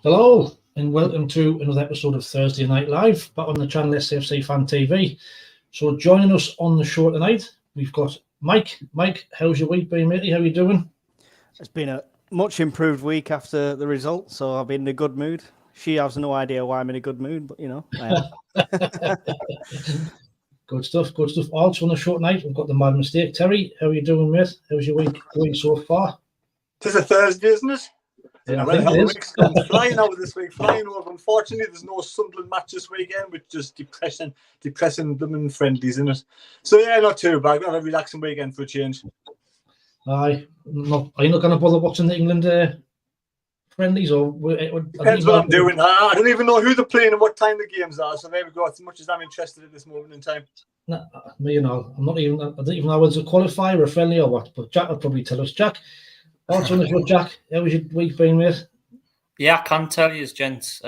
Hello and welcome to another episode of Thursday Night Live back on the channel SAFC Fan TV. So joining us on the show tonight, we've got Mike. Mike, how's your week been, matey? How are you doing? It's been a much improved week after the result, so I've been in a good mood. She has no idea why I'm in a good mood, but, you know, I am. Good stuff, good stuff. Also on the show tonight, we've got the Mad Mistake. Terry, how are you doing, mate? How's your week going so far? It's a Thursday, isn't it? Yeah, I think it is. I'm flying over this week, flying over. Unfortunately, there's no Sunderland match this weekend, which is depressing blooming friendlies, isn't it? So yeah, not too bad. We'll have a relaxing weekend for a change. Aye, no, are you not going to bother watching the England friendlies? Or depends what I'm doing. I don't even know who they're playing and what time the games are. So there we go. As much as I'm interested at this moment in time. Nah, me and all. I don't even know whether it's a qualifier or a friendly or what. But Jack will probably tell us. Jack. Also on the show, Jack, how was your week been, mate? Yeah, I can tell you, gents.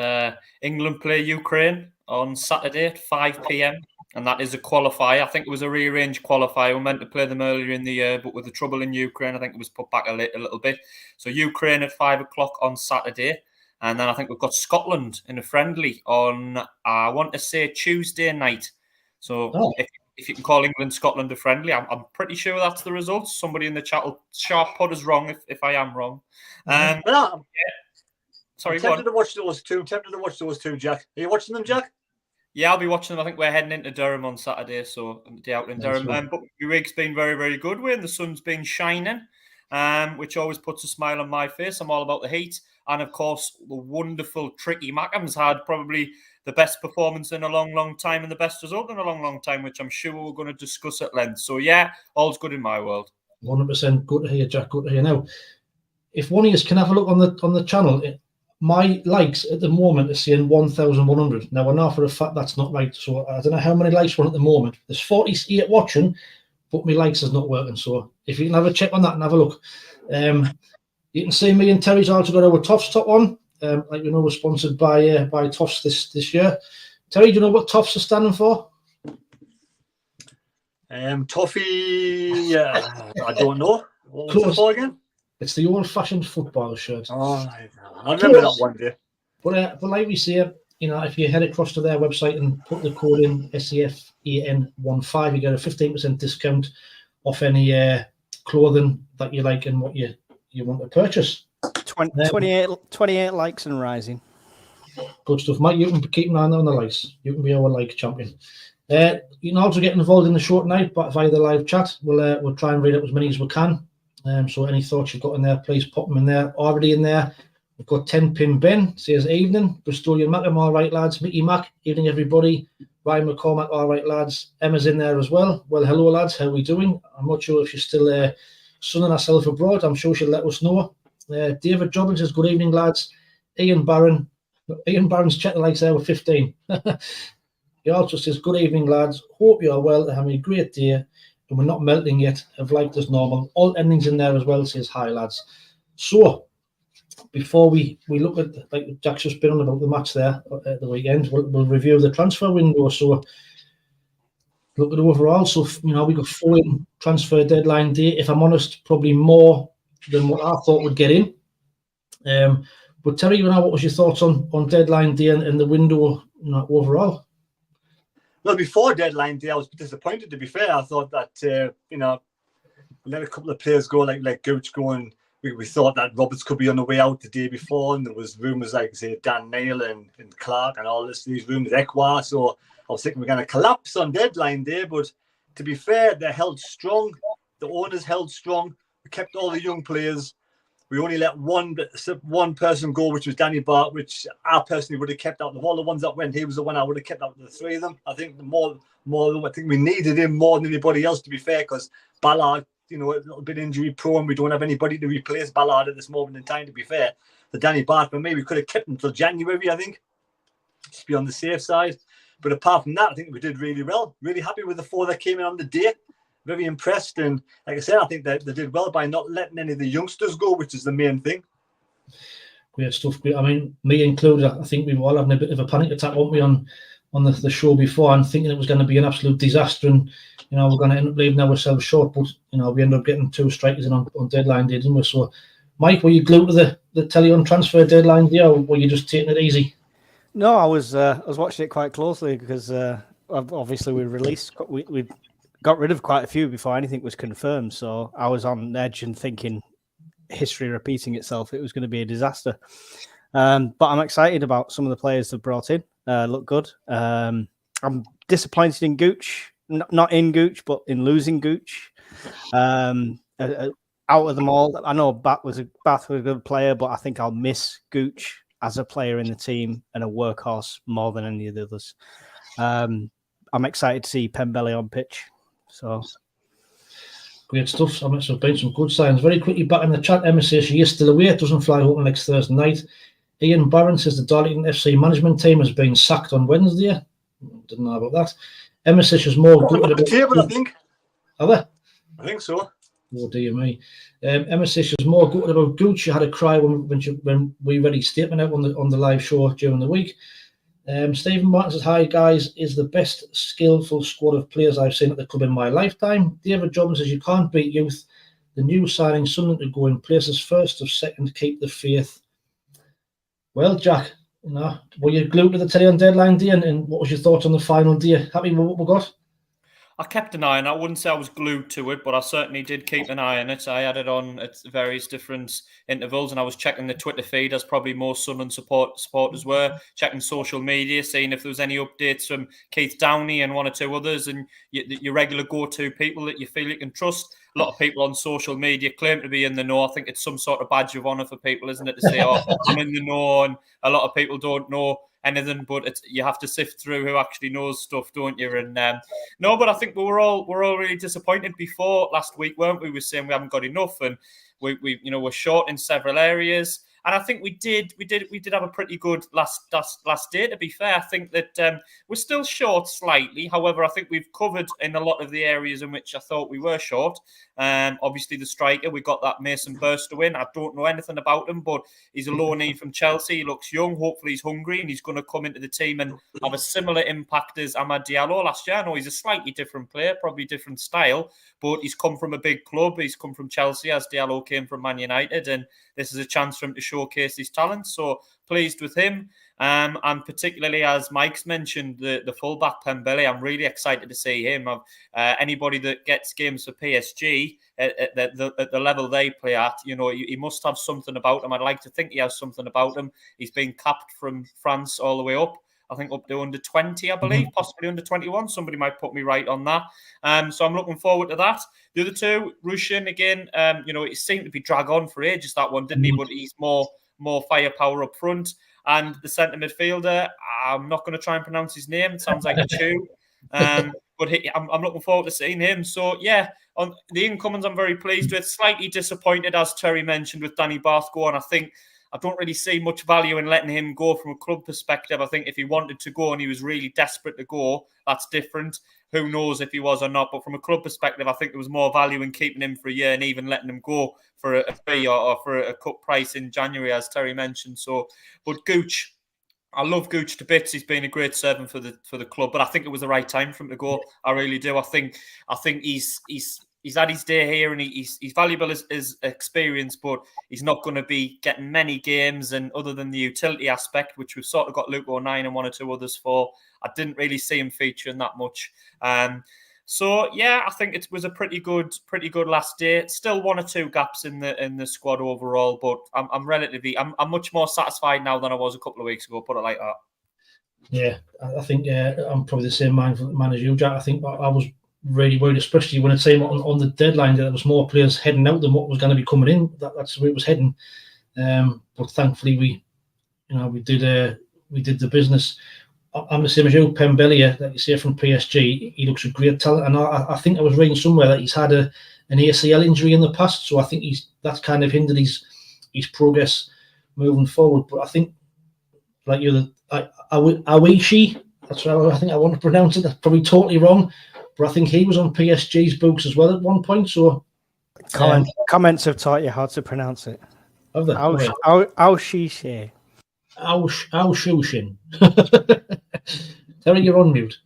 England play Ukraine on Saturday at 5 p.m. and that is a qualifier. I think it was a rearranged qualifier. We were meant to play them earlier in the year, but with the trouble in Ukraine, I think it was put back a little bit. So Ukraine at 5 o'clock on Saturday. And then I think we've got Scotland in a friendly on, I want to say, Tuesday night. So if you can call England Scotland a friendly, I'm pretty sure that's the results. Somebody in the chat will sharp put us wrong if I am wrong. Sorry, I'm tempted to watch those two. Jack. Are you watching them, Jack? Yeah, I'll be watching them. I think we're heading into Durham on Saturday, so I'm out in Durham. But the week's been very, very good. And the sun's been shining, which always puts a smile on my face. I'm all about the heat. And, of course, the wonderful Tricky Mackham's had probably the best performance in a long, long time and the best result in a long, long time, which I'm sure we're going to discuss at length. So, yeah, all's good in my world. 100% good to hear, Jack. Good to hear. Now, if one of you can have a look on the channel, my likes at the moment are saying 1,100. Now, I know for a fact that's not right. So, I don't know how many likes we're on at the moment. There's 48 watching, but my likes is not working. So, if you can have a check on that and have a look. You can see me and Terry's also got our Toffs top on. Like you know, we're sponsored by Toffs this year. Terry, do you know what Toffs are standing for? Toffee. I don't know. What was it for again? It's the old-fashioned football shirt. Oh, I remember that one day. But like we say, you know, if you head across to their website and put the code in SAFAN15, you get a 15% discount off any clothing that you like and what you want to purchase. 28 likes and rising. Good stuff, Mike. You can keep an eye on the likes. You can be our like champion. You can also get involved in the show tonight, but via the live chat, we'll try and read up as many as we can. So any thoughts you've got in there, please pop them in there. Already in there, we've got 10-pin Ben says evening. Bristolian Mackham, all right lads. Mickey Mac, evening everybody. Ryan McCormack, all right lads. Emma's in there as well. Well, hello lads, how are we doing? I'm not sure if she's still sunning herself abroad. I'm sure she'll let us know. David Jobbins says, good evening, lads. Ian Barron's check the likes there with 15. He also says, good evening, lads. Hope you are well and having a great day. And we're not melting yet. Have liked as normal. All endings in there as well. Says, hi, lads. So, before we look at, like Jack's just been on about the match there at the weekend, we'll review the transfer window. So, look at overall. So, you know, we got 4 transfer deadline day. If I'm honest, probably more than what I thought would get in. But Terry, you know, what was your thoughts on deadline day and the window, you know, overall? Well, before deadline day, I was disappointed. To be fair, I thought that you know, let a couple of players go, like Gooch go, and we thought that Roberts could be on the way out the day before, and there was rumours like say Dan Neil and Clark and all these rumours, Ekwa. So I was thinking we're going to collapse on deadline day, but to be fair, they held strong. The owners held strong. We kept all the young players. We only let one person go, which was Danny Bart, which I personally would have kept out of all the ones that went. He was the one I would have kept out of the 3 of them. I think I think we needed him more than anybody else, to be fair, because Ballard, you know, a little bit injury prone. We don't have anybody to replace Ballard at this moment in time, to be fair. The Danny Bart, for me, we could have kept him until January, I think, just be on the safe side. But apart from that, I think we did really well. Really happy with the 4 that came in on the day. Very impressed, and like I said, I think that they did well by not letting any of the youngsters go, which is the main thing. Great stuff. I mean, me included, I think we were all having a bit of a panic attack, weren't we, on the show before, and thinking it was going to be an absolute disaster, and you know we're going to end up leaving ourselves short. But you know we ended up getting 2 strikers in on deadline day, didn't we? So Mike, were you glued to the telly on transfer deadline day, or were you just taking it easy? No, I was watching it quite closely because obviously we got rid of quite a few before anything was confirmed. So I was on edge and thinking history repeating itself. It was going to be a disaster. But I'm excited about some of the players they've brought in. Look good. I'm disappointed in Gooch, not in Gooch, but in losing Gooch. Out of them all, I know Bath was a good player, but I think I'll miss Gooch as a player in the team and a workhorse more than any of the others. I'm excited to see Pembele on pitch. So great stuff. I must have been some good signs. Very quickly back in the chat, Emma says she is still away. It doesn't fly open next Thursday night. Ian Barron says the Darlington FC management team has been sacked on Wednesday. Didn't know about that. Emma says she's more good at the table, I think. Are they? I think so. Oh dear me. Emma says she's more gutted about Gooch. She had a cry when we read his statement out on the live show during the week. Stephen Martin says, hi guys, is the best skillful squad of players I've seen at the club in my lifetime. David Jobbins says, you can't beat youth. The new signing Sunderland to go in places first or second, keep the faith. Well, Jack, were you glued to the telly on deadline day, and what was your thoughts on the final day? Happy with what we got? I kept an eye on it. I wouldn't say I was glued to it, but I certainly did keep an eye on it. I had it on at various different intervals, and I was checking the Twitter feed, as probably most Sunderland supporters were, checking social media, seeing if there was any updates from Keith Downey and one or two others, and your regular go-to people that you feel you can trust. A lot of people on social media claim to be in the know. I think it's some sort of badge of honour for people, isn't it, to say, oh, I'm in the know, and a lot of people don't know anything, but you have to sift through who actually knows stuff, don't you? And no, but I think we're all really disappointed before last week, weren't we? We were saying we haven't got enough, and we're short in several areas. And I think we did have a pretty good last day, to be fair. I think that we're still short slightly. However, I think we've covered in a lot of the areas in which I thought we were short. Obviously, the striker, we got that Mason Burstow in. I don't know anything about him, but he's a loanee from Chelsea. He looks young. Hopefully, he's hungry, and he's going to come into the team and have a similar impact as Amad Diallo last year. I know he's a slightly different player, probably different style, but he's come from a big club. He's come from Chelsea, as Diallo came from Man United, and this is a chance for him to showcase his talent. So pleased with him. And particularly, as Mike's mentioned, the fullback Pembele, I'm really excited to see him. Anybody that gets games for PSG at the level they play at, he must have something about him. I'd like to think he has something about him. He's been capped from France all the way up. I think up to under 20, I believe, possibly under 21. Somebody might put me right on that. So I'm looking forward to that. The other two, Rushin, again, it seemed to be drag on for ages, that one, didn't he? But he's more firepower up front. And the centre midfielder, I'm not going to try and pronounce his name. It sounds like a chew. But I'm looking forward to seeing him. So, yeah, on the incomings, I'm very pleased with. Slightly disappointed, as Terry mentioned, with Danny Barth going. I don't really see much value in letting him go from a club perspective. I think if he wanted to go and he was really desperate to go, that's different. Who knows if he was or not. But from a club perspective, I think there was more value in keeping him for a year and even letting him go for a fee or for a cut price in January, as Terry mentioned. So, but Gooch, I love Gooch to bits. He's been a great servant for the club, but I think it was the right time for him to go. I really do. I think he's had his day here, and he's valuable as experience, but he's not going to be getting many games. And other than the utility aspect, which we've sort of got Luke O'Nien and one or two others for, I didn't really see him featuring that much. So yeah, I think it was a pretty good last day. Still one or two gaps in the squad overall, but I'm much more satisfied now than I was a couple of weeks ago. Put it like that. Yeah, I think I'm probably the same man as you, Jack. I think I was really worried, especially when it came on the deadline that there was more players heading out than what was going to be coming in. That's where it was heading. But thankfully we did the business. I'm the same as you, Pembele, that you say from PSG. He looks a great talent, and I think I was reading somewhere that he's had an ACL injury in the past, so I think that's kind of hindered his progress moving forward. But I think, like you, Awishi, that's what I think I want to pronounce it. That's probably totally wrong, but I think he was on PSG's books as well at one point. So comments have taught you how to pronounce it. Have they? Awishi. Shushin. Terry, you're on mute.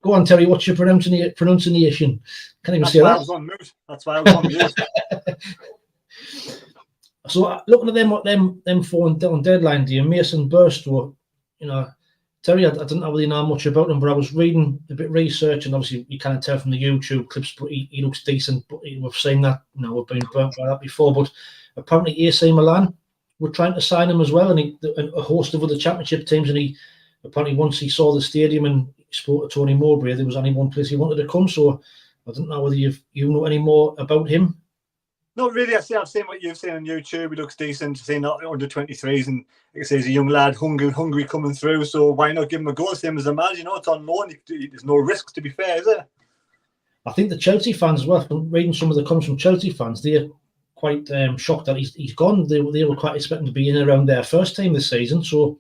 Go on, Terry. What's your pronunciation? Can't even say that. I was on mute. That's why I was on mute. So looking at them four on deadline day, Mason Burstow, Terry, I didn't really know much about him, but I was reading a bit of research, and obviously you can't tell from the YouTube clips, but he looks decent. But we've seen that, we've been burnt by that before. But apparently AC Milan were trying to sign him as well, and a host of other championship teams. And he apparently, once he saw the stadium and spoke to Tony Mowbray, there was only one place he wanted to come. So I don't know whether you know any more about him. Not really. I've seen what you've seen on YouTube. He looks decent. I've seen under 23s, and like I say, he's a young lad, hungry coming through. So why not give him a go? Same as Ahmad, it's on loan. There's no risks, to be fair, is there? I think the Chelsea fans as well, from reading some of the comments from Chelsea fans, they're quite shocked that he's gone. They were quite expecting to be in around their first team this season. So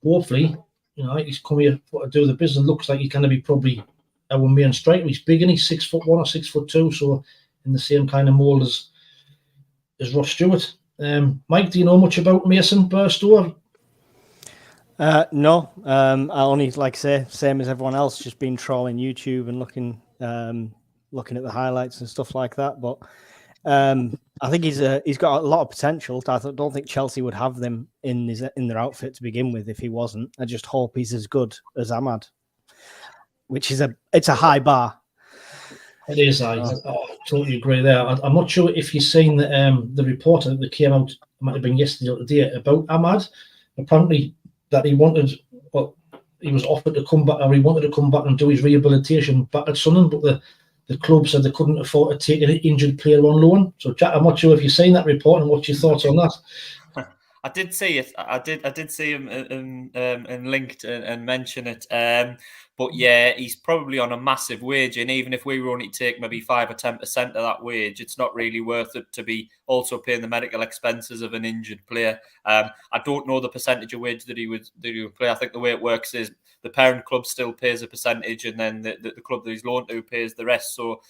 hopefully, he's come here to do the business. Looks like he's going to be probably our main striker. He's big, and he's 6'1" or 6'2", so in the same kind of mould as Ross Stewart. Mike, do you know much about Mason Burstow? No. I only, like I say, same as everyone else, just been trolling YouTube and looking at the highlights and stuff like that. But I think he's got a lot of potential. I don't think Chelsea would have them in their outfit to begin with if he wasn't. I just hope he's as good as Ahmad, which is it's a high bar. It is. I totally agree there. I'm not sure if you've seen the report that came out, might have been yesterday or today, about Ahmad. Apparently that he was offered to come back, or he wanted to come back and do his rehabilitation back at Sunderland, but the club said they couldn't afford to take an injured player on loan. So Jack, I'm not sure if you've seen that report and what's your thoughts on that. I did see it. I did see him and linked and mention it. But yeah, he's probably on a massive wage, and even if we were only to take maybe 5 or 10% of that wage, it's not really worth it to be also paying the medical expenses of an injured player. I don't know the percentage of wage that he would play. I think the way it works is the parent club still pays a percentage, and then the club that he's loaned to pays the rest. So.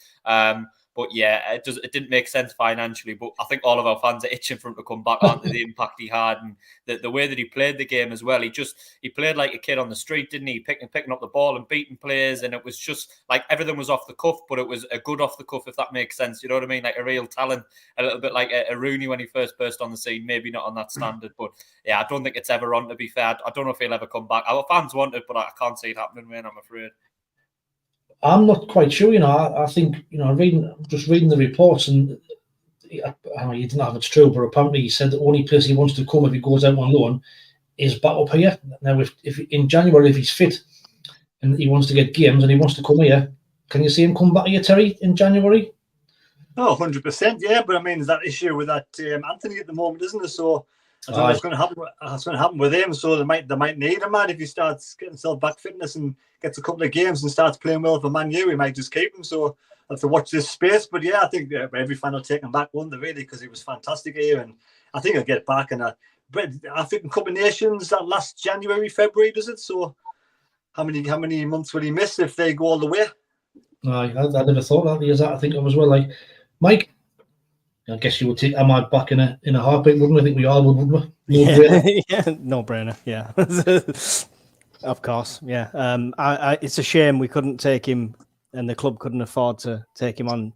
But yeah, it didn't make sense financially. But I think all of our fans are itching for him to come back onto the impact he had, and the way that he played the game as well. He played like a kid on the street, didn't he? Picking up the ball and beating players, and it was just like everything was off the cuff, but it was a good off the cuff, if that makes sense. You know what I mean? Like a real talent, a little bit like a Rooney when he first burst on the scene. Maybe not on that standard, but yeah, I don't think it's ever on. To be fair, I don't know if he'll ever come back. Our fans want it, but I can't see it happening, man. I'm afraid. I'm not quite sure, I think, reading the reports, and I don't know, you didn't know if it's true, but apparently he said the only place he wants to come if he goes out on loan is back up here. Now, if in January, if he's fit and he wants to get games and he wants to come here, can you see him come back here, Terry, in January? Oh, 100%, yeah. But I mean, there's that issue with that Anthony at the moment, isn't there? So I don't know what's going to happen. What's going to happen with him? So they might need him, man. If he starts getting himself back fitness and gets a couple of games and starts playing well for Man U, we might just keep him. So I have to watch this space. But yeah, I think every fan will take him back, won't they? Really, because he was fantastic here, and I think he'll get back. And I think in combinations that last January, February, does it? So how many months will he miss if they go all the way? I never thought that. Because I think of as well. Like Mike, I guess you would take Ahmad back in a heartbeat, wouldn't we? I think we all would, wouldn't we? No brainer. Yeah, of course. Yeah. It's a shame we couldn't take him, and the club couldn't afford to take him on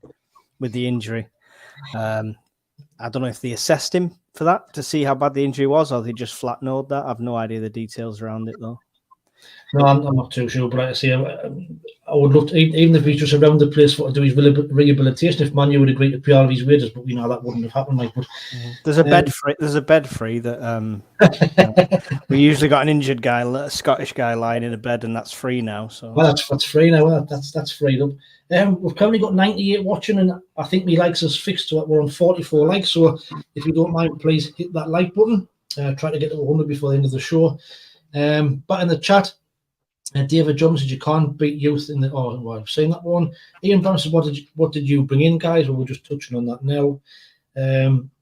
with the injury. I don't know if they assessed him for that to see how bad the injury was, or they just flat knowed that. I've no idea the details around it though. No, I'm not too sure, but like I say, I would love to, even if he's just around the place for to do his rehabilitation, if Man U would agree to pay all of his wages, but that wouldn't have happened. Like, but there's a bed free that we usually got an injured guy, a Scottish guy, lying in a bed, and that's free now. So that's free now. That's freed up. We've currently got 98 watching, and I think me likes us fixed to it. We're on 44 likes, so if you don't mind, please hit that like button. Try to get to 100 before the end of the show. But in the chat, David Jones said you can't beat youth in the. Oh, well, I've seen that one. Ian Brown said, "What did you bring in, guys?" Well, we're just touching on that now.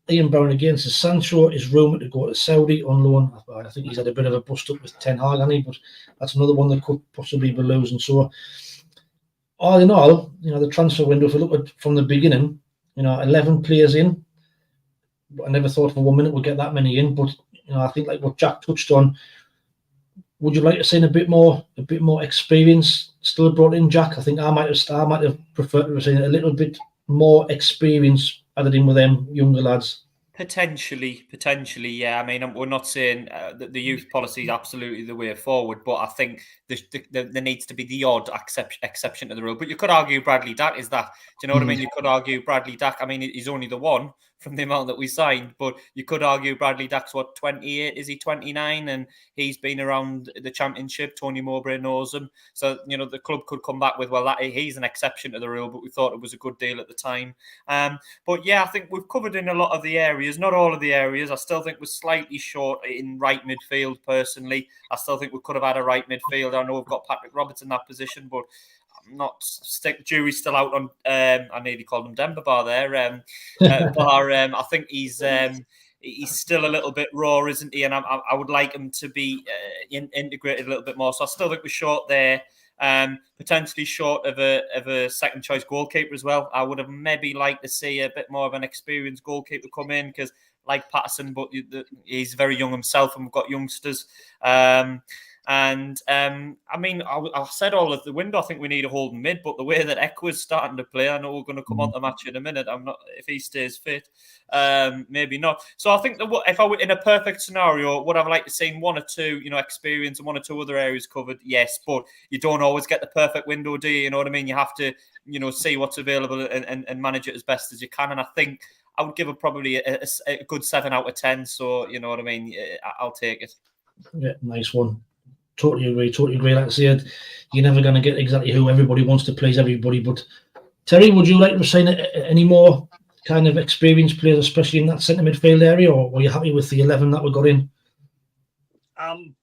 Ian Brown again says Sancho is rumoured to go to Saudi on loan. I think he's had a bit of a bust up with Ten Hag, hasn't he? But that's another one that could possibly be losing. So, all in all, the transfer window. If we look at from the beginning, 11 players in. I never thought for 1 minute we'd get that many in, but I think like what Jack touched on. Would you like to see a bit more experience still brought in, Jack? I think I might have preferred to see a little bit more experience added in with them younger lads. Potentially, yeah. I mean, we're not saying that the youth policy is absolutely the way forward, but I think there needs to be the odd exception to the rule. But you could argue Bradley Dack is that. Do you know what I mean? You could argue Bradley Dack. I mean, he's only the one from the amount that we signed, but you could argue Bradley Dack's what, 28? Is he 29? And he's been around the Championship. Tony Mowbray knows him, so you know the club could come back with, well, he's an exception to the rule, but we thought it was a good deal at the time. But yeah, I think we've covered in a lot of the areas, not all of the areas. I still think we're slightly short in right midfield, personally. I still think we could have had a right midfield. I know we've got Patrick Roberts in that position, but I'm not, jury's still out on, I nearly called him Denver Bar there. I think he's still a little bit raw, isn't he? And I would like him to be integrated a little bit more. So I still think we're short there. Potentially short of a second choice goalkeeper as well. I would have maybe liked to see a bit more of an experienced goalkeeper come in, because like Patterson, but he's very young himself, and we've got youngsters. I mean, I said all of the window. I think we need a holding mid, but the way that Ekwa's starting to play, I know we're going to come on the match in a minute. I'm not, if he stays fit, maybe not. So I think that if I were in a perfect scenario, would I like to see one or two, experience and one or two other areas covered? Yes, but you don't always get the perfect window, do you? You know what I mean? You have to, see what's available and manage it as best as you can. And I think I would give it probably a good 7 out of 10. So you know what I mean? I'll take it. Yeah, nice one. Totally agree. Like I said, you're never going to get exactly who everybody wants to please everybody. But Terry, would you like to sign any more kind of experienced players, especially in that centre midfield area, or were you happy with the 11 that we got in? I'm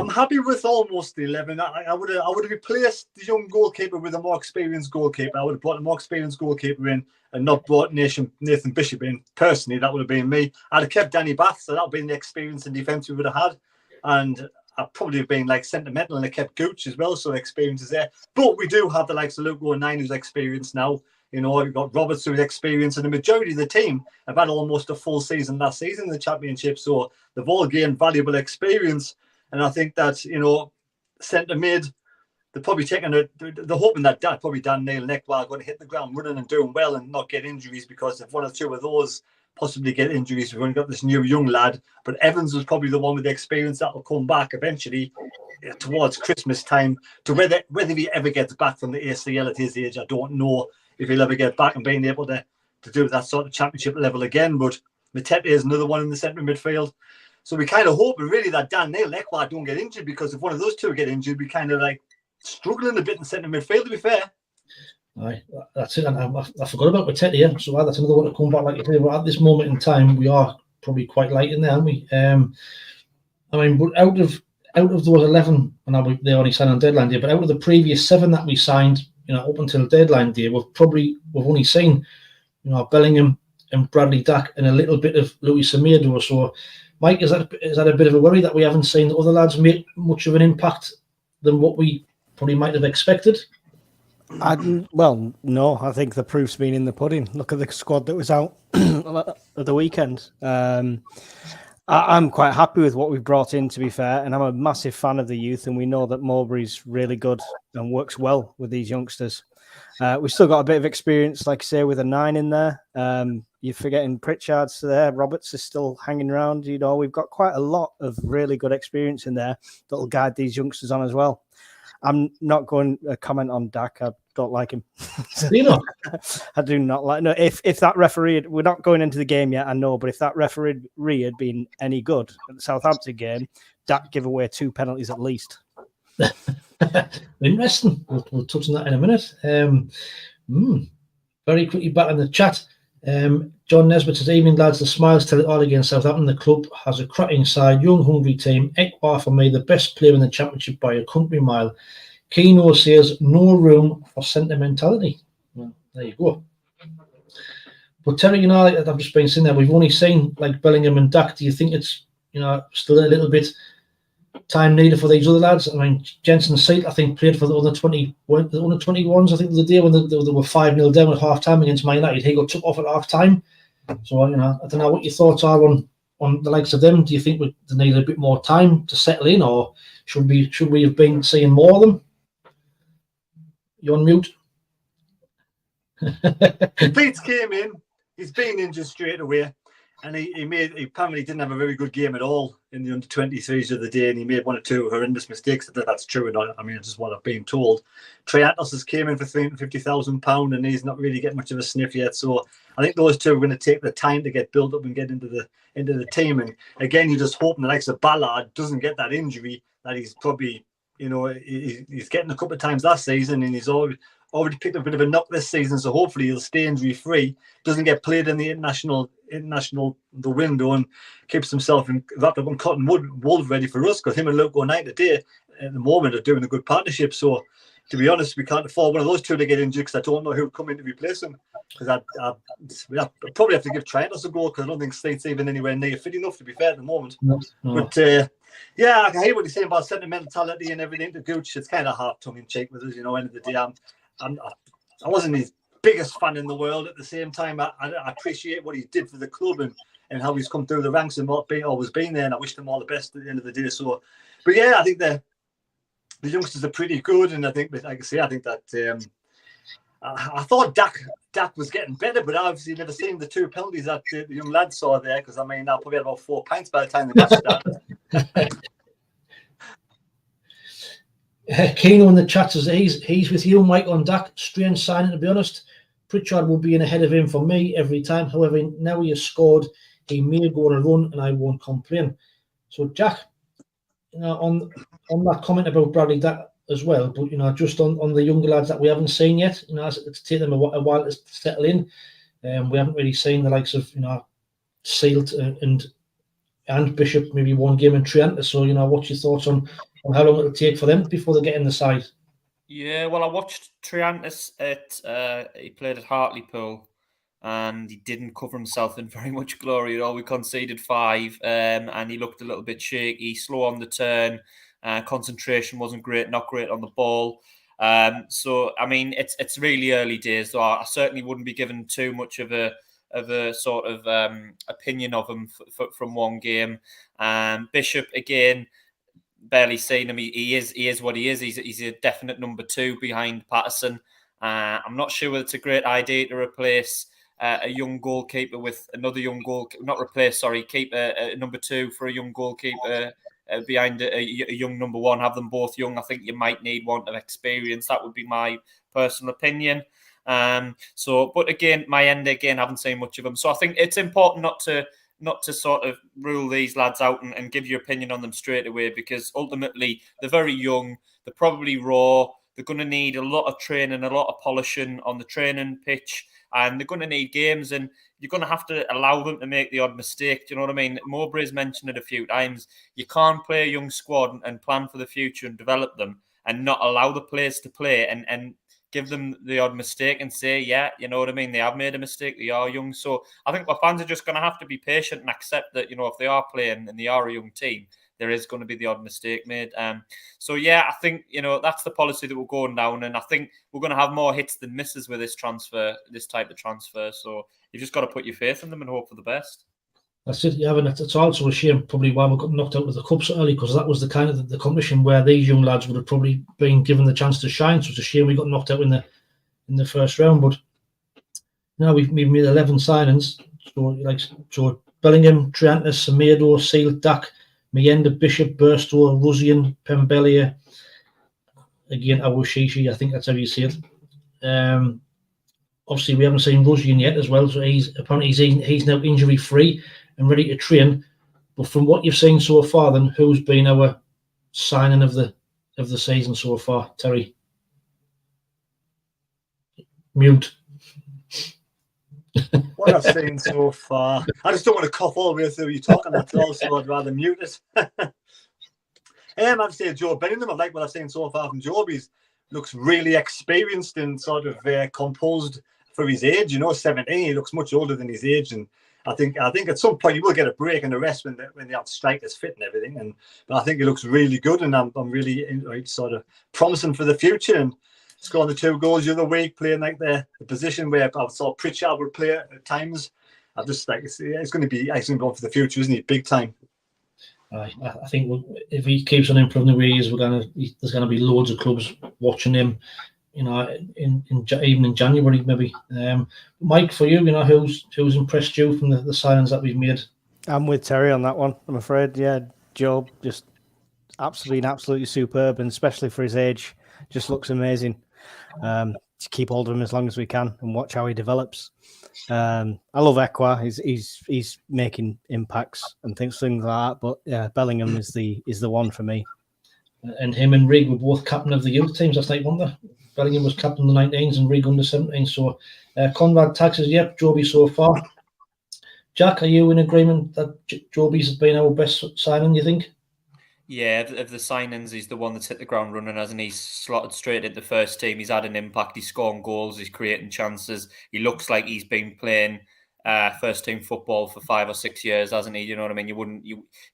happy with almost the 11. I would have replaced the young goalkeeper with a more experienced goalkeeper. I would have brought a more experienced goalkeeper in and not brought Nathan Bishop in. Personally, that would have been me. I'd have kept Danny Bath, so that would have been the experience and defence we would have had. And I'd probably have been sentimental, and I kept Gooch as well, so the experience is there. But we do have the likes of Luke O'Neill, who's experienced now. We've got Roberts, who's experienced, and the majority of the team have had almost a full season last season in the Championship, so they've all gained valuable experience. And I think that, centre mid, they're probably they're hoping that probably Dan Neil and Ekwa are going to hit the ground running and doing well and not get injuries, because if one or two of those possibly get injuries, we've only got this new young lad. But Evans was probably the one with the experience that will come back eventually towards Christmas time. To whether he ever gets back from the ACL at his age, I don't know if he'll ever get back and being able to do that sort of Championship level again. But Matete is another one in the centre midfield. So we kind of hope really that Dan Neil and Ekwa don't get injured, because if one of those two get injured, we kind of struggling a bit in centre midfield, to be fair. Aye, that's it. And I forgot about Matete here. So that's another one to come back. Like you say, at this moment in time, we are probably quite light in there, aren't we? But out of those 11, and they only signed on deadline day, but out of the previous 7 that we signed, up until deadline day, we've only seen, Bellingham and Bradley Dack and a little bit of Luis Semedo. So, Mike, is that a bit of a worry that we haven't seen the other lads make much of an impact than what we probably might have expected? Well, no, I think the proof's been in the pudding. Look at the squad that was out at the weekend. I'm quite happy with what we've brought in, to be fair, and I'm a massive fan of the youth, and we know that Mowbray's really good and works well with these youngsters. We've still got a bit of experience, like I say, with a 9 in there. You're forgetting Pritchard's there. Roberts is still hanging around. We've got quite a lot of really good experience in there that will guide these youngsters on as well. I'm not going to comment on Dak. I don't like him. I do not like. No, if that referee, we're not going into the game yet, I know, but if that referee had been any good at the Southampton game, Dak give away 2 penalties at least. Interesting. We'll touch on that in a minute. Very quickly back in the chat. John Nesbitt says, "Evening lads, the smiles tell it all against Southampton. The club has a cracking side, young, hungry team. Ekwa for me, the best player in the Championship by a country mile. Keno says, no room for sentimentality." Well, there you go. But Terry, I've just been saying that we've only seen Bellingham and Dack. Do you think it's still a little bit time needed for these other lads? Jensen Seat, I think, played for the under 21s. I think the day when they were 5-0 down at half time against Man United, he got took off at half time. So I don't know what your thoughts are on the likes of them. Do you think they need a bit more time to settle in, or should we have been seeing more of them? You're on mute. Pete came in. He's been injured straight away. And he apparently didn't have a very good game at all in the under-23s the other day, and he made one or two horrendous mistakes. That's true or not, I mean, it's just what I've been told. Trey Atlas has came in for £350,000 and he's not really getting much of a sniff yet. So I think those two are going to take the time to get built up and get into the team. And again, you're just hoping the likes of Ballard doesn't get that injury that he's probably, he's getting a couple of times last season, and he's already picked up a bit of a knock this season. So hopefully he'll stay injury free, doesn't get played in the international the window, and keeps himself wrapped up in cotton wool ready for us, because him and Luke O'Knight today at the moment are doing a good partnership. So to be honest, we can't afford one of those two to get injured, because I don't know who will come in to replace him. Because I probably have to give Trent a go, because I don't think Slate's even anywhere near fit enough, to be fair, at the moment. No. But yeah, I hear what you're saying about sentimentality and everything to Gooch. It's kind of half tongue in cheek with us, end of the day. I wasn't his biggest fan in the world. At the same time, I appreciate what he did for the club and how he's come through the ranks and always been there. And I wish them all the best at the end of the day. So, but yeah, I think the youngsters are pretty good, and I think, like I say, I think that I thought Dak was getting better, but I obviously never seen the two penalties that the young lad saw there, because I mean, I probably had about 4 pints by the time the match started. Keno in the chat says he's with you, Mike, on Dak. Strange signing, to be honest. Pritchard will be in ahead of him for me every time. However, now he has scored, he may go on a run, and I won't complain. So, Jack, on that comment about Bradley, that as well, but just on the younger lads that we haven't seen yet, it's taken them a while to settle in. We haven't really seen the likes of Sealt and Bishop, maybe one game in Trent. So what's your thoughts on how long it'll take for them before they get in the side? Yeah, well, I watched Triantis he played at Hartlepool, and he didn't cover himself in very much glory at all. We conceded 5, and he looked a little bit shaky, slow on the turn. Concentration wasn't great, not great on the ball. So, I mean, it's really early days, so I certainly wouldn't be given too much of a sort of opinion of him from one game. Bishop, again, barely seen him. He is what he is. He's a definite number 2 behind Patterson. I'm not sure whether it's a great idea to replace a young goalkeeper with another young goalkeeper. Not replace, sorry, keep a number 2 for a young goalkeeper behind a young number 1. Have them both young. I think you might need one of experience. That would be my personal opinion. But again, haven't seen much of them. So I think it's important not to sort of rule these lads out and give your opinion on them straight away, because ultimately they're very young, they're probably raw, they're going to need a lot of training, a lot of polishing on the training pitch, and they're going to need games, and you're going to have to allow them to make the odd mistake. Do you know what I mean? Mowbray's mentioned it a few times. You can't play a young squad and plan for the future and develop them and not allow the players to play and give them the odd mistake and say, yeah, you know what I mean? They have made a mistake. They are young. So I think our fans are just going to have to be patient and accept that, if they are playing and they are a young team, there is going to be the odd mistake made. So, yeah, I think, that's the policy that we're going down. And I think we're going to have more hits than misses with this type of transfer. So you've just got to put your faith in them and hope for the best. That's it, yeah, and it's also a shame probably why we got knocked out with the cup so early, because that was the kind of the competition where these young lads would have probably been given the chance to shine. So it's a shame we got knocked out in the first round. But now we've made 11 signings. So Bellingham, Triantis, Semedo, Sealt, Dak, Mayenda, Bishop, Burstow, Ruzian, Pembelia. Again, Awashishi, I think that's how you say it. Obviously, we haven't seen Ruzian yet as well, so he's now injury free and ready to train. But from what you've seen so far, then who's been our signing of the season so far, Terry? Mute. What I've seen so far, I just don't want to cough all the way through you talking. That's all, so I'd rather mute it. I'd say Joe Bellingham. I like what I've seen so far from Joe. He looks really experienced and sort of composed for his age. 17. He looks much older than his age, and I think at some point he will get a break and a rest when they have strikers fit and everything. But I think he looks really good, and I'm really sort of promising for the future. And scoring the 2 goals the other week, playing like the position where I saw Pritchard would play at times. I just like it's going to be excellent for the future, isn't he? Big time. I think if he keeps on improving the way he is, there's going to be loads of clubs watching him you know, even in January maybe. Mike, for you, you know, who's impressed you from the signings that we've made? I'm with Terry on that one, I'm afraid. Yeah, Joe just absolutely superb, and especially for his age, just looks amazing. To keep hold of him as long as we can and watch how he develops. I love Ekwa. He's making impacts and things like that. But yeah, Bellingham is the one for me. And him and Rig were both captain of the youth teams last night, weren't they? Bellingham was captain of the 19s and Rig under 17. So Conrad taxes, yep, Joby so far. Jack, are you in agreement that Joby's been our best signing, you think? Yeah, of the signings, he's the one that's hit the ground running, hasn't he? He's slotted straight into the first team. He's had an impact. He's scoring goals. He's creating chances. He looks like he's been playing first team football for 5 or 6 years, hasn't he? You know what I mean?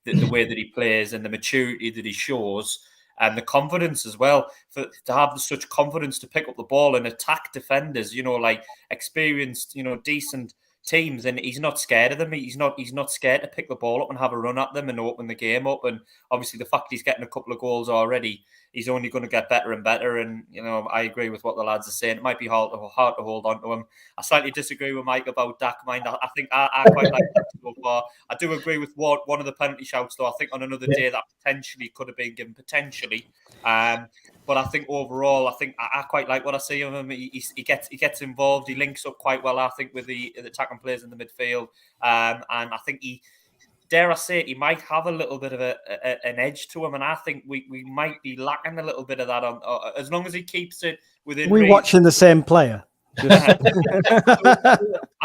The way that he plays and the maturity that he shows and the confidence as well, to have such confidence to pick up the ball and attack defenders, you know, like experienced, you know, decent teams, and he's not scared of them. He's not scared to pick the ball up and have a run at them and open the game up. And obviously the fact he's getting a couple of goals already, he's only going to get better and better. And you know, I agree with what the lads are saying. It might be hard to hold on to him. I slightly disagree with Mike about Dak. Mind, I think I quite like that so far. I do agree with one of the penalty shouts, though. I think on another day that potentially could have been given, but I think overall, I quite like what I see of him. He gets involved. He links up quite well, I think, with the attacking players in the midfield. And I think dare I say it, he might have a little bit of an edge to him. And I think we might be lacking a little bit of that as long as he keeps it within We're watching the same player. I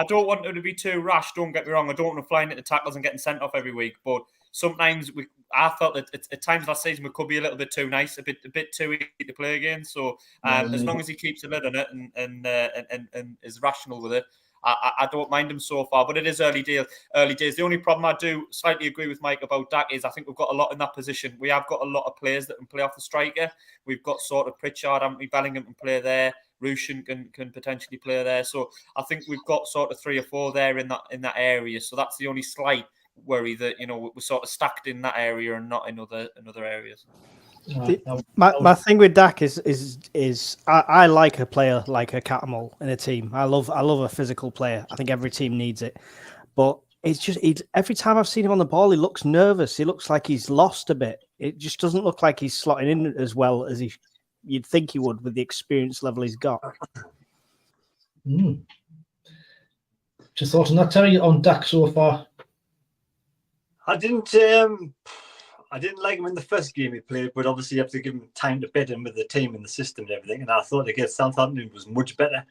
don't want him to be too rash. Don't get me wrong. I don't want him flying into tackles and getting sent off every week. But sometimes I felt that at times last season we could be a little bit too nice, a bit too easy to play against. So as long as he keeps a lid on it and is rational with it, I don't mind him so far. But it is early days. The only problem I do slightly agree with Mike about Dak is I think we've got a lot in that position. We have got a lot of players that can play off the striker. We've got sort of Pritchard, haven't we? Bellingham can play there. Rushin can potentially play there. So I think we've got sort of 3 or 4 there in that area. So that's the only slight worry that, you know, we're sort of stacked in that area and not in other areas. My thing with Dak is I like a player like a Catamol in a team. I love a physical player. I think every team needs it. But it's just every time I've seen him on the ball, he looks nervous. He looks like he's lost a bit. It just doesn't look like he's slotting in as well as you'd think he would with the experience level he's got. Just thoughts on that, Terry, on Dak so far? I didn't like him in the first game he played, but obviously you have to give him time to bed in with the team and the system and everything. And I thought against Southampton was much better.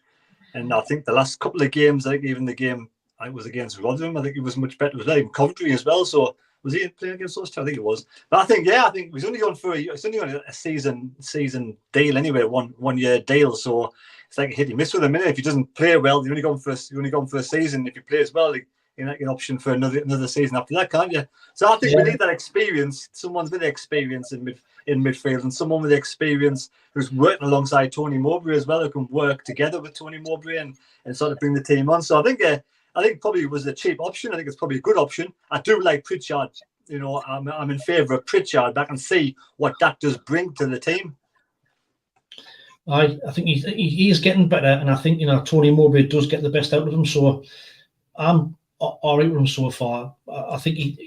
And I think the last couple of games, I think even the game I was against Rotherham, I think he was much better. It was like in Coventry as well. So was he playing against us? I think it was. But I think he's only going for it's only on a season deal anyway, one year deal. So it's like a hit and miss with him. If he doesn't play well, you're only going for a season. If he plays well, you're not an option for another season after that, can't you? So I think we need that experience. Someone with experience in midfield, and someone with experience who's working alongside Tony Mowbray as well, who can work together with Tony Mowbray and sort of bring the team on. So I think probably it was a cheap option. I think it's probably a good option. I do like Pritchard. You know, I'm in favour of Pritchard. I can see what that does bring to the team. I think he's getting better, and I think, you know, Tony Mowbray does get the best out of him. So I'm all right with him so far. I think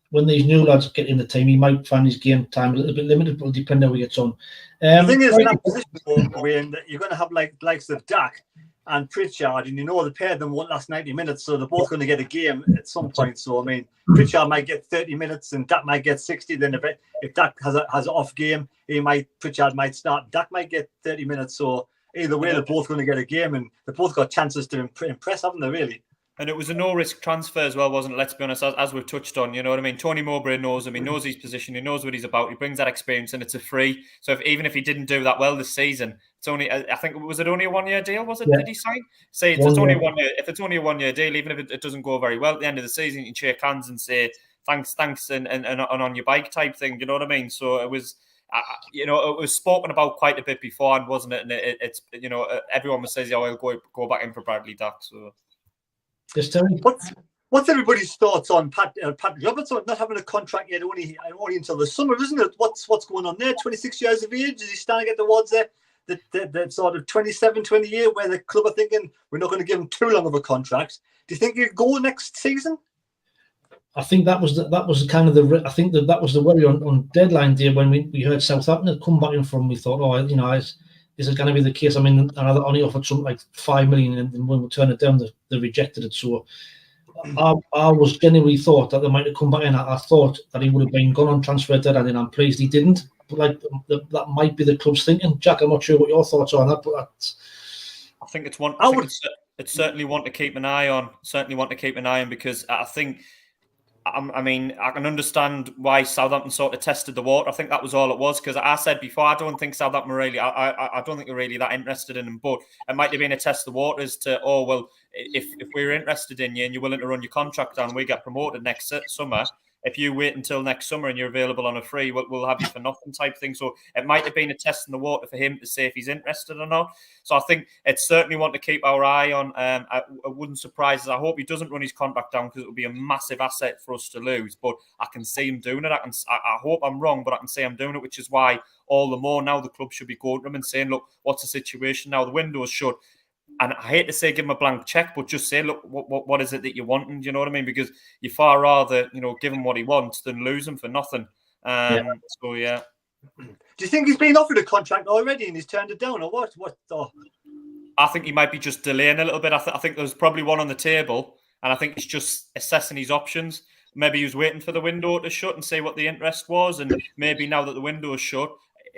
when these new lads get in the team, he might find his game time a little bit limited, but it'll depend how he gets on. The thing is, in that position, Wayne, you're going to have likes of Dak and Pritchard, and you know the pair of them won't last 90 minutes, so they're both going to get a game at some point. So I mean, Pritchard might get 30 minutes and Dak might get 60. Then if Dak has an off game, Pritchard might start. Dak might get 30 minutes. So either way, they're both going to get a game, and they've both got chances to impress, haven't they? Really. And it was a no-risk transfer as well, wasn't it? Let's be honest, as we've touched on, you know what I mean? Tony Mowbray knows him. He knows his position. He knows what he's about. He brings that experience, and it's a free. So even if he didn't do that well this season, it's only, I think, was it only a 1 year deal? Was it? Yeah. Did he sign? Say it's only 1 year. If it's only a 1 year deal, even if it doesn't go very well at the end of the season, you can shake hands and say thanks, and on your bike type thing. You know what I mean? So it was. You know, it was spoken about quite a bit beforehand, wasn't it? And it's you know, everyone says, "Yeah, I'll go back in for Bradley Dak." So. What's everybody's thoughts on Pat Robertson not having a contract yet, only until the summer, isn't it? What's going on there? 26 years of age, is he starting to get towards there? the sort of 27, 28, where the club are thinking we're not going to give him too long of a contract. Do you think he'll go next season? I think that was kind of the. I think that was the worry on deadline day when we heard Southampton had come back in from. We thought, oh, you know, is it going to be the case? I mean, and I only offered something like 5 million, and when we turned it down, they rejected it. So I was genuinely thought that they might have come back in. I thought that he would have been gone on transfer deadline, and I'm pleased he didn't. But like that might be the club's thinking. Jack, I'm not sure what your thoughts are on that, but I think it's one. It's certainly one to keep an eye on. Certainly want to keep an eye on, because I think. I mean, I can understand why Southampton sort of tested the water. I think that was all it was, because I said before, I don't think Southampton were really, I don't think they're really that interested in him, but it might have been a test of the waters to, oh, well, if we're interested in you and you're willing to run your contract down, we get promoted next summer. If you wait until next summer and you're available on a free, we'll have you for nothing type thing. So it might have been a test in the water for him to see if he's interested or not. So I think it's certainly one to keep our eye on. It wouldn't surprise us. I hope he doesn't run his contract down, because it would be a massive asset for us to lose. But I can see him doing it. I hope I'm wrong, but I can see him doing it, which is why all the more now the club should be going to him and saying, look, what's the situation now? The window is shut. And I hate to say give him a blank check, but just say, look, what is it that you want? And you know what I mean? Because you far rather, you know, give him what he wants than lose him for nothing. So, yeah. Do you think he's been offered a contract already and he's turned it down, or what? I think he might be just delaying a little bit. I think there's probably one on the table, and I think he's just assessing his options. Maybe he was waiting for the window to shut and see what the interest was, and maybe now that the window is shut,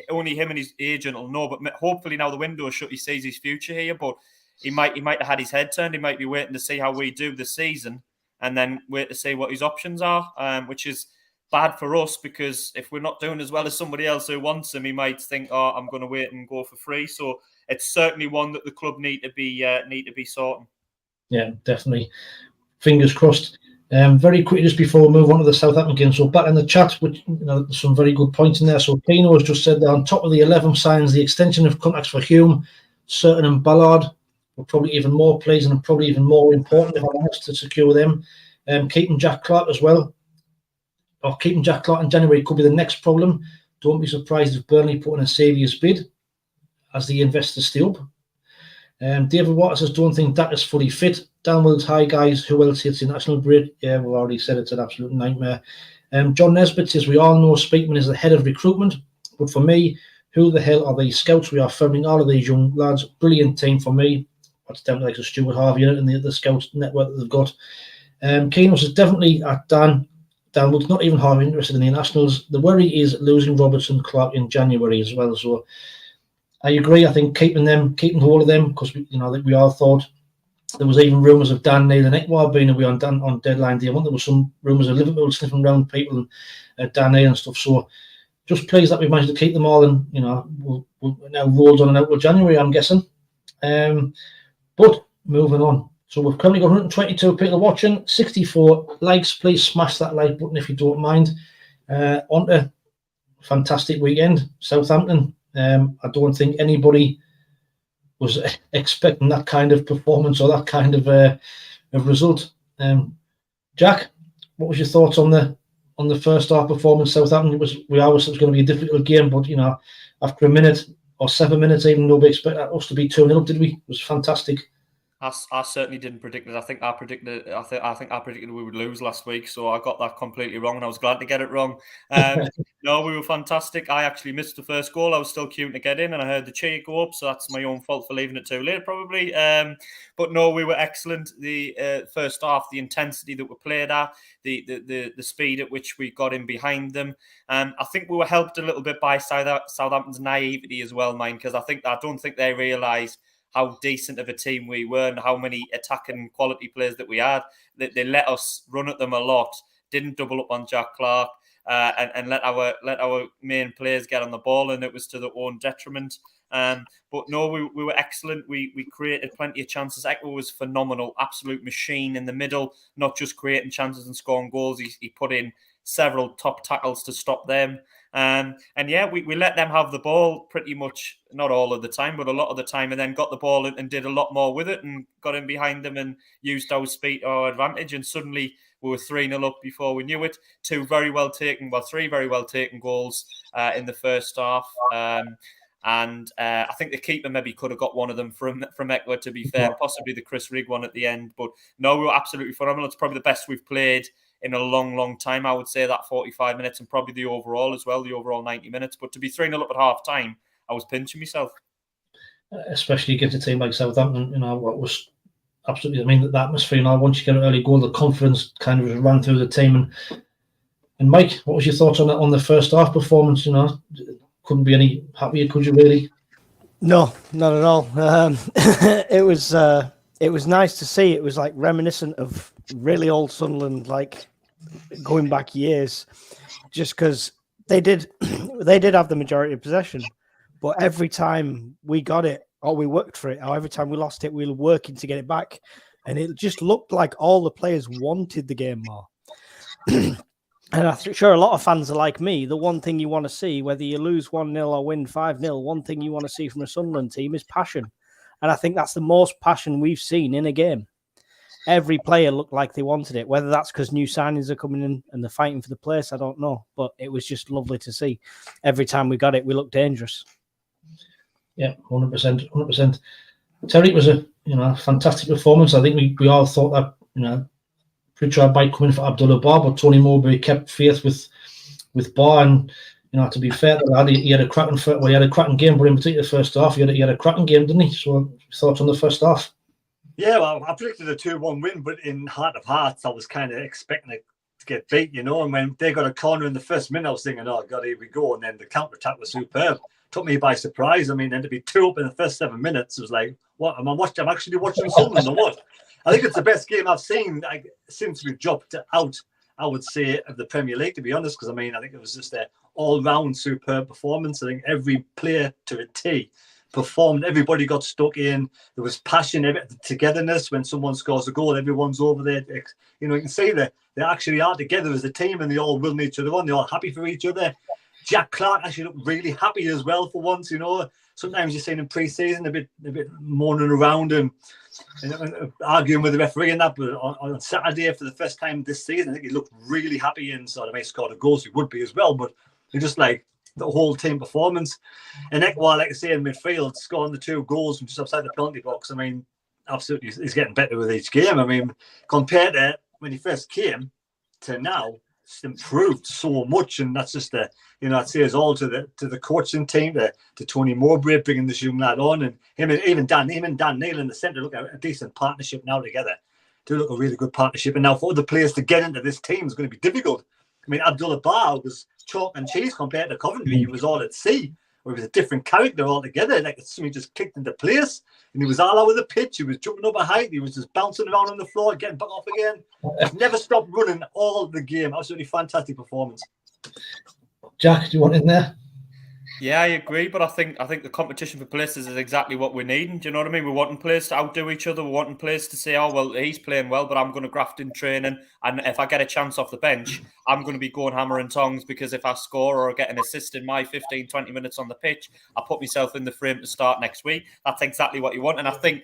only him and his agent will know. But hopefully now the window is shut, he sees his future here. But he might have had his head turned. He might be waiting to see how we do this season, and then wait to see what his options are, which is bad for us, because if we're not doing as well as somebody else who wants him, he might think, oh, I'm going to wait and go for free. So it's certainly one that the club need to be sorting. Yeah, definitely. Fingers crossed. Very quickly, just before we move on to the Southampton game, so back in the chat, which, you know, some very good points in there. So Keno has just said that on top of the 11 signs, the extension of contracts for Hume, Certain and Ballard were probably even more players, and probably even more important, if I'm honest, to secure them. Keeping Jack Clark as well, or keeping Jack Clark in January could be the next problem. Don't be surprised if Burnley put in a saviour's bid as the investors stay up. David Waters says, don't think that is fully fit. Dan Wills, hi guys, who else hits the national break? Yeah, we've already said it's an absolute nightmare. John Nesbitt says, we all know Speakman is the head of recruitment, but for me, who the hell are these scouts? We are filming all of these young lads. Brilliant team for me. That's down to like Stuart Harvey and the scouts network that they've got. Keno says, definitely at Dan. Dan Wills not even half interested in the nationals. The worry is losing Robertson Clark in January as well. So I agree. I think keeping hold of them, because we all thought there was even rumours of Dan Neil and Ekwar being away on deadline day. There was some rumours of Liverpool sniffing around people and Dan Neil and stuff. So just pleased that we've managed to keep them all, and we'll now rolled on and out till January, I'm guessing. But moving on. So we've currently got 122 people watching, 64 likes. Please smash that like button if you don't mind. On to fantastic weekend, Southampton. I don't think anybody was expecting that kind of performance or that kind of result. Jack, what was your thoughts on the first half performance? Southampton, we always thought it was going to be a difficult game, but after a minute or 7 minutes, even nobody expected us to be 2-0 up, did we? It was fantastic. I certainly didn't predict it. I think I predicted we would lose last week, so I got that completely wrong, and I was glad to get it wrong. No, we were fantastic. I actually missed the first goal. I was still queuing to get in, and I heard the cheer go up, so that's my own fault for leaving it too late, probably. But no, we were excellent. The first half, the intensity that we played at, the speed at which we got in behind them. I think we were helped a little bit by Southampton's naivety as well, because I don't think they realised how decent of a team we were and how many attacking quality players that we had. They let us run at them a lot, didn't double up on Jack Clark, and let our main players get on the ball, and it was to their own detriment. But no, we were excellent. We created plenty of chances. Ekwar was phenomenal, absolute machine in the middle, not just creating chances and scoring goals. He put in several top tackles to stop them. And yeah, we let them have the ball pretty much, not all of the time, but a lot of the time, and then got the ball and did a lot more with it and got in behind them and used our speed to our advantage. And suddenly we were 3-0 up before we knew it. Three very well taken goals in the first half. And I think the keeper maybe could have got one of them from Eckler, to be fair, possibly the Chris Rigg one at the end. But no, we were absolutely phenomenal. It's probably the best we've played in a long, long time. I would say that 45 minutes, and probably the overall as well, the overall 90 minutes. But to be 3-0 up at half time, I was pinching myself. Especially against a team like Southampton, what was absolutely, I mean, the atmosphere, once you get an early goal, the confidence kind of ran through the team. And Mike, what was your thoughts on the first half performance? Couldn't be any happier, could you really? No, not at all. It was nice to see. It was like reminiscent of really old Sunderland, like going back years, just because they did have the majority of possession, but every time we got it or we worked for it, or every time we lost it, we were working to get it back, and it just looked like all the players wanted the game more. And I'm sure a lot of fans are like me. The one thing you want to see, whether you lose 1-0 or win 5-0, one thing you want to see from a Sunderland team is passion. And I think that's the most passion we've seen in a game. Every player looked like they wanted it. Whether that's because new signings are coming in and they're fighting for the place, I don't know. But it was just lovely to see. Every time we got it, we looked dangerous. Yeah, 100%. 100%. Terry, it was a fantastic performance. I think we all thought that, Pritchard might come in for Abdullah Bar, but Tony Mowbray kept faith with Bar, and to be fair, he had a cracking game, but in particular the first half, he had a cracking game, didn't he? So, thoughts on the first half? Yeah, well, I predicted a 2-1 win, but in heart of hearts, I was kind of expecting it to get beat, and when they got a corner in the first minute, I was thinking, oh God, here we go, and then the counter attack was superb. Took me by surprise. I mean, then to be 2 up in the first 7 minutes, it was like, what am I watching? I'm actually watching Sunderland or what? I think it's the best game I've seen since we've dropped out, I would say, of the Premier League, to be honest, because, I think it was just an all-round superb performance. I think every player to a T performed. Everybody got stuck in. There was passion, togetherness. When someone scores a goal, everyone's over there. You can see that they actually are together as a team, and they all will each other on. They're all happy for each other. Jack Clark actually looked really happy as well for once, Sometimes you're seeing in pre-season a bit moaning around and arguing with the referee and that, but on Saturday for the first time this season, I think he looked really happy and sort of scored a goal, so he would be as well, but he just like the whole team performance. And Ekwar, like I say, in midfield, scoring the 2 goals from just outside the penalty box, absolutely, he's getting better with each game. Compared to when he first came to now, it's improved so much, and that's just I'd say it's all to the coaching team, to Tony Mowbray bringing this young lad on, and him and Dan Neil in the centre look at a decent partnership now together. Do look a really good partnership, and now for other players to get into this team is going to be difficult. Abdullah Bar was chalk and cheese compared to Coventry. He was all at sea, or he was a different character altogether. Like something just clicked into place, and he was all over the pitch. He was jumping up a height. He was just bouncing around on the floor, getting back off again. Never stopped running all the game. Absolutely fantastic performance. Jack, do you want in there? Yeah, I agree, but I think the competition for places is exactly what we're needing. Do you know what I mean? We're wanting players to outdo each other. We're wanting players to say, oh, well, he's playing well, but I'm going to graft in training. And if I get a chance off the bench, I'm going to be going hammer and tongs, because if I score or get an assist in my 15, 20 minutes on the pitch, I put myself in the frame to start next week. That's exactly what you want. And I think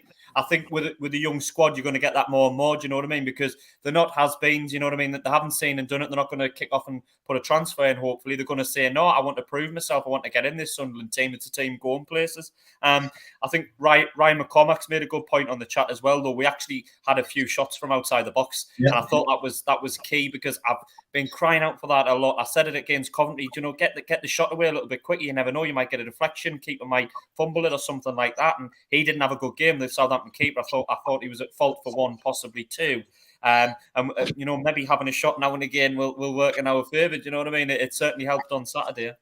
with the young squad, you're going to get that more and more, do you know what I mean? Because they're not has-beens, you know what I mean? That they haven't seen and done it. They're not going to kick off and put a transfer in, hopefully. They're going to say, no, I want to prove myself. I want to get in this Sunderland team. It's a team going places. I think Ryan McCormack's made a good point on the chat as well, though. We actually had a few shots from outside the box. Yeah. And I thought that was key, because I've been crying out for that a lot. I said it against Coventry, get the shot away a little bit quicker. You never know, you might get a deflection, keeper might fumble it or something like that. And he didn't have a good game, the Southampton keeper. I thought he was at fault for 1, possibly 2. Maybe having a shot now and again will work in our favour. Do you know what I mean? It certainly helped on Saturday.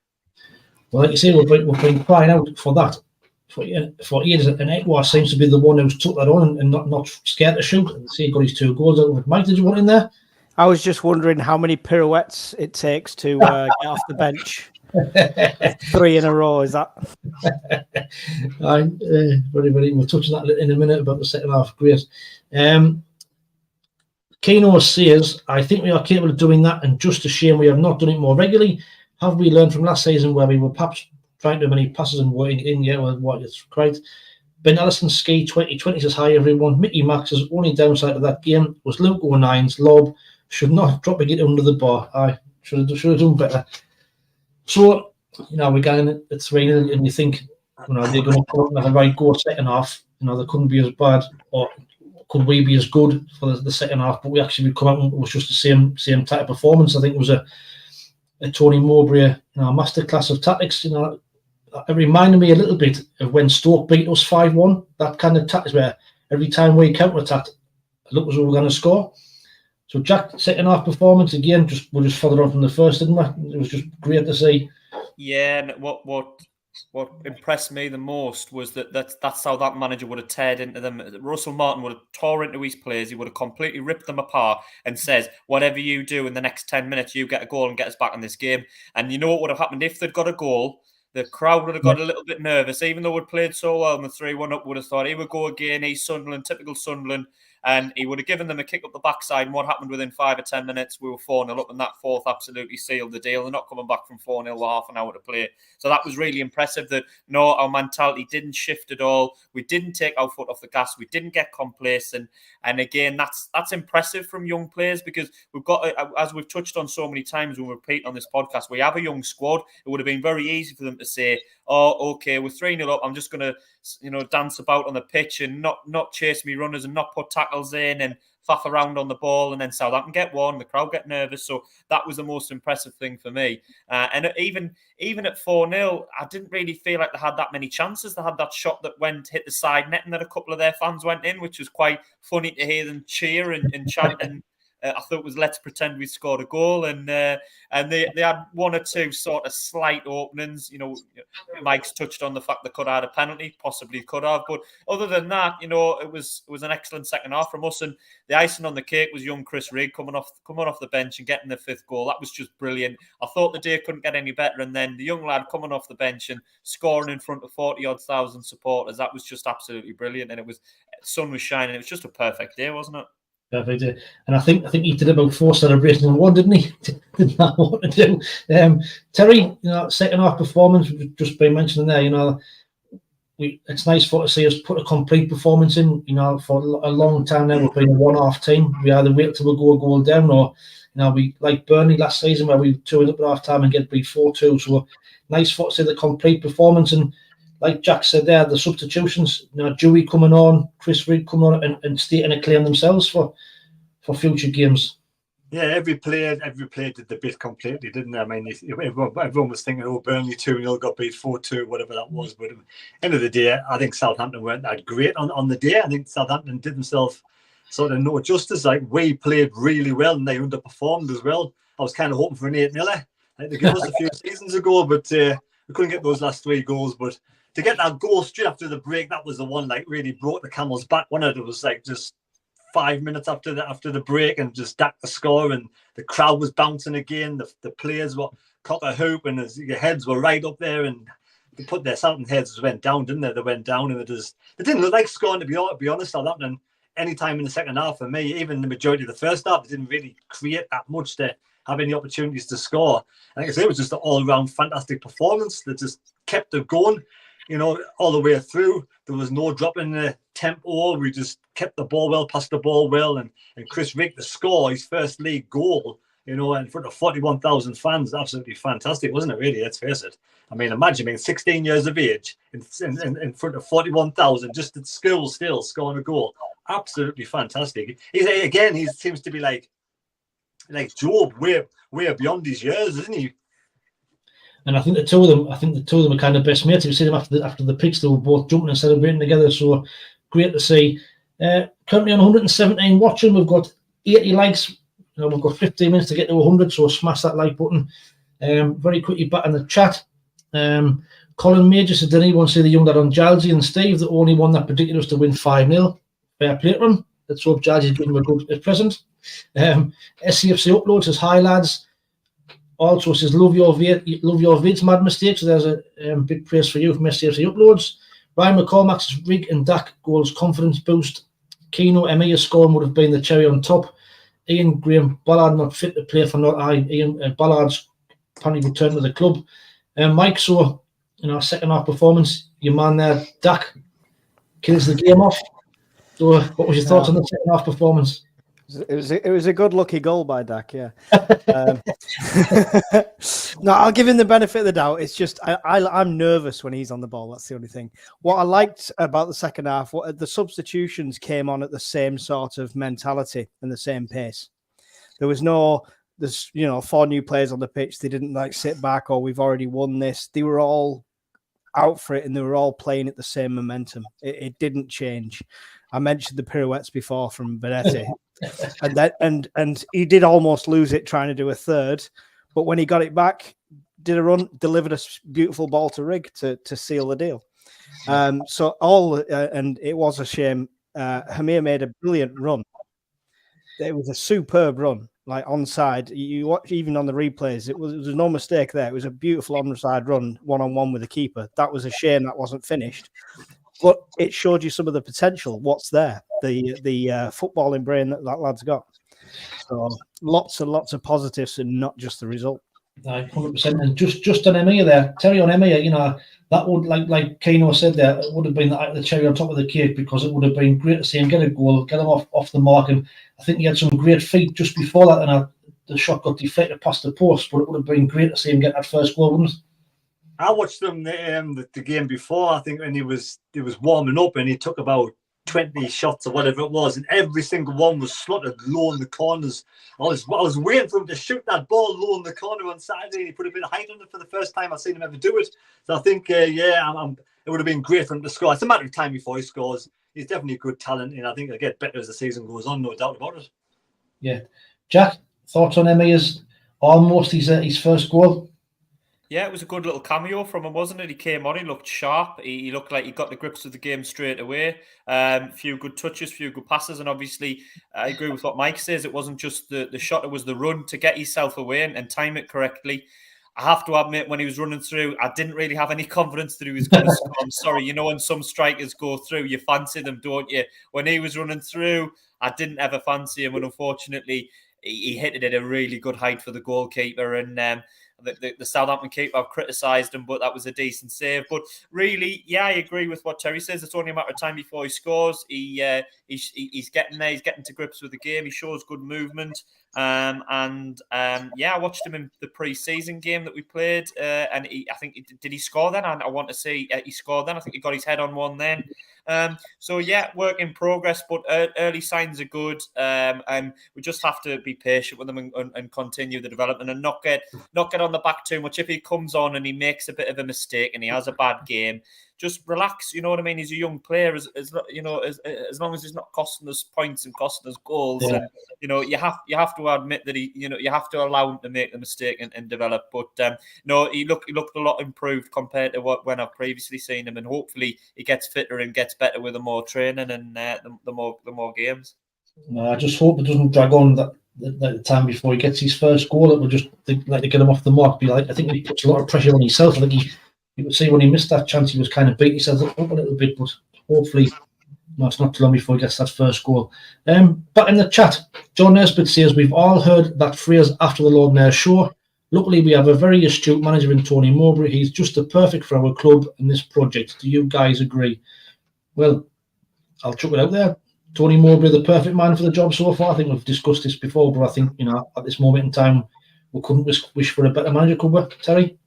Well, like you say, we've been crying out for that for years, and Ekwar seems to be the one who's took that on and not scared to shoot. And see, he got his 2 goals out of it. Mike, did you want in there? I was just wondering how many pirouettes it takes to get off the bench. 3 in a row, is that? Very, very. We'll touch on that in a minute about the second half. Great. Keno says, I think we are capable of doing that, and just a shame we have not done it more regularly. Have we learned from last season where we were perhaps trying too many passes and waiting in? Yeah, well, what it's correct. Ben Ellison Ski 2020 says, hi everyone. Mickey Max's only downside of that game was Luke O'Nine's lob. Should not have dropped it under the bar. I should have done better. So, we're going at 3-0, and you think You know, they're going to come up and have a right go second half. You know, they couldn't be as bad, or could we be as good for the second half? But we actually come out and it was just the same type of performance. I think it was a Tony Mowbray, masterclass of tactics. You know, it reminded me a little bit of when Stoke beat us 5-1. That kind of tactics where every time we counter-attacked, it looked as though we were going to score. So Jack, second half performance again, we just followed on from the first, didn't we? It was just great to see. Yeah, and what impressed me the most was that's how that manager would have teared into them. Russell Martin would have tore into his players. He would have completely ripped them apart and says, whatever you do in the next 10 minutes, you get a goal and get us back in this game. And you know what would have happened if they'd got a goal? The crowd would have got a little bit nervous, even though we'd played so well and the 3-1 up, would have thought, he would go again, he's Sunderland, typical Sunderland. And he would have given them a kick up the backside. And what happened within 5 or 10 minutes? We were 4-0 up, and that fourth absolutely sealed the deal. They're not coming back from 4-0 with half an hour to play. So that was really impressive that, no, our mentality didn't shift at all. We didn't take our foot off the gas. We didn't get complacent. And again, that's impressive from young players, because we've got, as we've touched on so many times when we repeat on this podcast, we have a young squad. It would have been very easy for them to say, oh, okay, we're 3-0 up. I'm just going to, dance about on the pitch and not chase me runners and not put tackles in and faff around on the ball, and then Southampton get one, the crowd get nervous. So that was the most impressive thing for me. And even at 4-0, I didn't really feel like they had that many chances. They had that shot that hit the side net, and then a couple of their fans went in, which was quite funny to hear them cheer and chant. And I thought it was, let's pretend we scored a goal. And they had one or two sort of slight openings. Mike's touched on the fact they could have had a penalty, possibly could have. But other than that, it was an excellent second half from us. And the icing on the cake was young Chris Rigg coming off the bench and getting the 5th goal. That was just brilliant. I thought the day couldn't get any better. And then the young lad coming off the bench and scoring in front of 40-odd thousand supporters, that was just absolutely brilliant. And the sun was shining. It was just a perfect day, wasn't it? Perfect. And I think he did about 4 celebrations in one, didn't he? Didn't know what to do. Terry, second half performance, we've just been mentioning there, it's nice to see us put a complete performance in. For a long time now, we've been a one-half team. We either wait till we go a goal down, or we, like Burnley last season, where we 2-0 up at half time and get beat 4-2. So nice to see the complete performance. And like Jack said there, the substitutions, Dewey coming on, Chris Rigg coming on, and stating a claim themselves for future games. Yeah, every player did the bit completely, didn't they? I mean, everyone was thinking, Burnley 2-0 got beat 4-2, whatever that was. But at the end of the day, I think Southampton weren't that great on the day. I think Southampton did themselves sort of no justice. Like, we played really well and they underperformed as well. I was kind of hoping for an 8-0, like they gave us a few seasons ago, but we couldn't get those last 3 goals. But to get that goal straight after the break, that was the one like really broke the camel's back. One of it was like just 5 minutes after the break, and just dacked the score, and the crowd was bouncing again. The players were caught a hoop, and your heads were right up there, and they put their Southampton heads went down, didn't they? They went down, and they didn't look like scoring, to be honest. Southampton, any time in the second half, for me, even the majority of the first half, they didn't really create that much to have any opportunities to score. And like I say, it was just an all-round fantastic performance that just kept it going. All the way through. There was no drop in the tempo. We just kept the ball well, passed the ball well, and Chris Rigg to score his first league goal, in front of 41,000 fans. Absolutely fantastic, wasn't it, really? Let's face it. I mean, imagine being 16 years of age in front of 41,000, just at school still, scoring a goal. Absolutely fantastic. He seems to be like Job, way beyond his years, isn't he? And I think the two of them are kind of best mates. You see them after the pitch, they were both jumping and celebrating together. So great to see. Currently on 117 watching, we've got 80 likes. We've got 15 minutes to get to 100, so smash that like button. Very quickly back in the chat. Colin Major said, did anyone see the young lad on Jalsey and Steve? The only one that predicted us to win 5-0. Fair play to him. Let's hope Jalsey's giving him a good present. SAFC Upload says, hi lads. Also says, love your vids, mad mistake. So there's a big praise for you from SAFC Uploads. Ryan McCormack says, Rigg and Dak goals confidence boost. Keno Emia scoring would have been the cherry on top. Ian Graham Ballard not fit to play for Ian Ballard's apparently returned to the club. Mike, so second half performance, your man there, Dak, kills the game off. So what was your thoughts on the second half performance? It was a good lucky goal by Dak, yeah. No, I'll give him the benefit of the doubt. It's just I'm nervous when he's on the ball. That's the only thing. What I liked about the second half, the substitutions came on at the same sort of mentality and the same pace. There's 4 new players on the pitch. They didn't like sit back or we've already won this. They were all out for it and they were all playing at the same momentum. It didn't change. I mentioned the pirouettes before from Benetti. and he did almost lose it trying to do a third, but when he got it back, did a run, delivered a beautiful ball to Rig to seal the deal. And it was a shame. Hamir made a brilliant run. It was a superb run, like onside. You watch even on the replays, there was no mistake there. It was a beautiful onside run, 1-on-1 with the keeper. That was a shame that wasn't finished. But it showed you some of the potential, what's there, the footballing brain that lad's got. So lots and lots of positives and not just the result. 100%. And just on Emir there, Terry, on Emir, that would, like Keno said there, it would have been the cherry on top of the cake, because it would have been great to see him get a goal, get him off the mark. And I think he had some great feet just before that, and the shot got deflected past the post, but it would have been great to see him get that first goal, wouldn't it? I watched them the game before, I think, when he was warming up, and he took about 20 shots or whatever it was, and every single one was slotted low in the corners. I was waiting for him to shoot that ball low in the corner on Saturday. He put a bit of height on it for the first time I've seen him ever do it. So I think, it would have been great for him to score. It's a matter of time before he scores. He's definitely a good talent, and I think he'll get better as the season goes on, no doubt about it. Yeah. Jack, thoughts on Emir's almost his first goal? Yeah, it was a good little cameo from him, wasn't it? He came on, he looked sharp. He looked like he got the grips of the game straight away. Few good touches, few good passes. And obviously, I agree with what Mike says. It wasn't just the shot, it was the run to get yourself away and time it correctly. I have to admit, when he was running through, I didn't really have any confidence that he was going to score. I'm sorry. When some strikers go through, you fancy them, don't you? When he was running through, I didn't ever fancy him. And unfortunately, he hit it at a really good height for the goalkeeper. And the Southampton keeper, I've criticised him, but that was a decent save. But really, yeah, I agree with what Terry says. It's only a matter of time before he scores. He's getting there. He's getting to grips with the game. He shows good movement. I watched him in the pre-season game that we played, and I think did he score then? I want to see he scored then. I think he got his head on one then. Work in progress, but early signs are good. And we just have to be patient with them and continue the development and not get on the back too much. If he comes on and he makes a bit of a mistake and he has a bad game, just relax. You know what I mean? He's a young player, as long as he's not costing us points and costing us goals. Yeah. And you have to admit that you have to allow him to make the mistake and develop. But he looked a lot improved compared to when I've previously seen him, and hopefully he gets fitter and gets better with the more training and the more games. I just hope it doesn't drag on the time before he gets his first goal. It will just like to get him off the mark. I think he puts a lot of pressure on himself. I think you could see when he missed that chance, he was kind of beating himself up a little bit, but hopefully it's not too long before he gets that first goal. But in the chat, John Nesbitt says, we've all heard that phrase after the Lord Mayor's show. Luckily, we have a very astute manager in Tony Mowbray. He's just the perfect for our club and this project. Do you guys agree? Well, I'll chuck it out there. Tony Mowbray, the perfect man for the job so far. I think we've discussed this before, but I think, at this moment in time, we couldn't wish for a better manager, could we, Terry?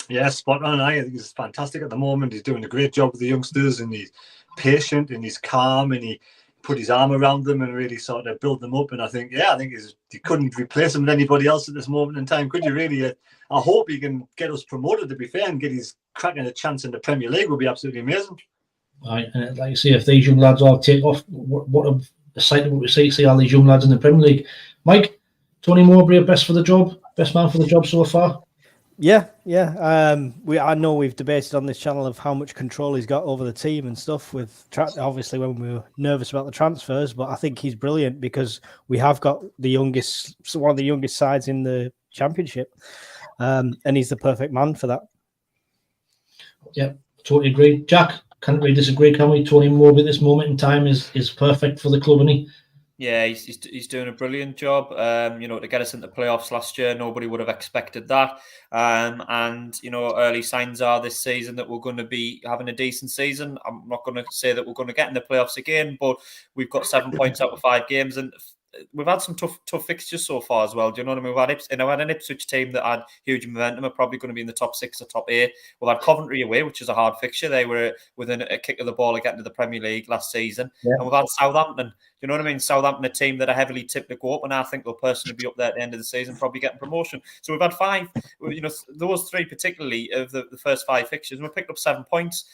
Yeah, spot on. I think he's fantastic at the moment. He's doing a great job with the youngsters, and he's patient and he's calm, and he put his arm around them and really sort of build them up. And I think you couldn't replace him with anybody else at this moment in time, could you really? I hope he can get us promoted, to be fair, and get his cracking a chance in the Premier League. Would be absolutely amazing. Right, and like you say, if these young lads all take off, what a sight we see all these young lads in the Premier League. Mike, Tony Mowbray, best man for the job so far? Yeah. I know we've debated on this channel of how much control he's got over the team and stuff. Obviously when we were nervous about the transfers, but I think he's brilliant because we have got one of the youngest sides in the Championship, and he's the perfect man for that. Yeah, totally agree. Jack, can't really disagree, can we? Tony Mowbray at this moment in time is perfect for the club, isn't he? Yeah, he's doing a brilliant job. To get us into playoffs last year, nobody would have expected that. Early signs are this season that we're going to be having a decent season. I'm not going to say that we're going to get in the playoffs again, but we've got 7 points out of 5 games, and we've had some tough fixtures so far as well. Do you know what I mean? We've had an Ipswich team that had huge momentum, are probably going to be in the top 6 or top 8. We've had Coventry away, which is a hard fixture. They were within a kick of the ball of getting to the Premier League last season. And we've had Southampton. You know what I mean? Southampton, a team that are heavily tipped to go up, and I think they'll personally be up there at the end of the season, probably getting promotion. So we've had 5, those 3 particularly of the first 5 fixtures, and we picked up 7 points.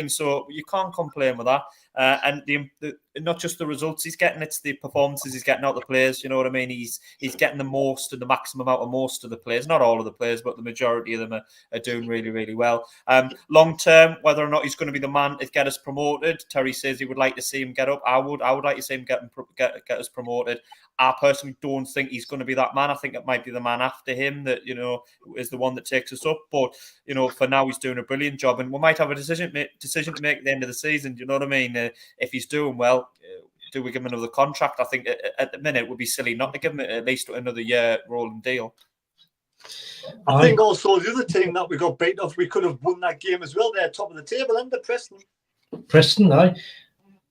So you can't complain with that. And not just the results he's getting, it's the performances he's getting out of the players. You know what I mean? He's getting the most and the maximum out of most of the players. Not all of the players, but the majority of them are doing really, really well. Long term, whether or not he's going to be the man to get us promoted, Terry says he would like to see him get up. I would like to see him get us promoted. I personally don't think he's going to be that man. I think it might be the man after him that, is the one that takes us up. But, for now, he's doing a brilliant job. And we might have a decision to make at the end of the season. Do you know what I mean? If he's doing well, do we give him another contract? I think at the minute it would be silly not to give him at least another year rolling deal. I think also the other team that we got beat off, we could have won that game as well. They're top of the table, and Preston, aye.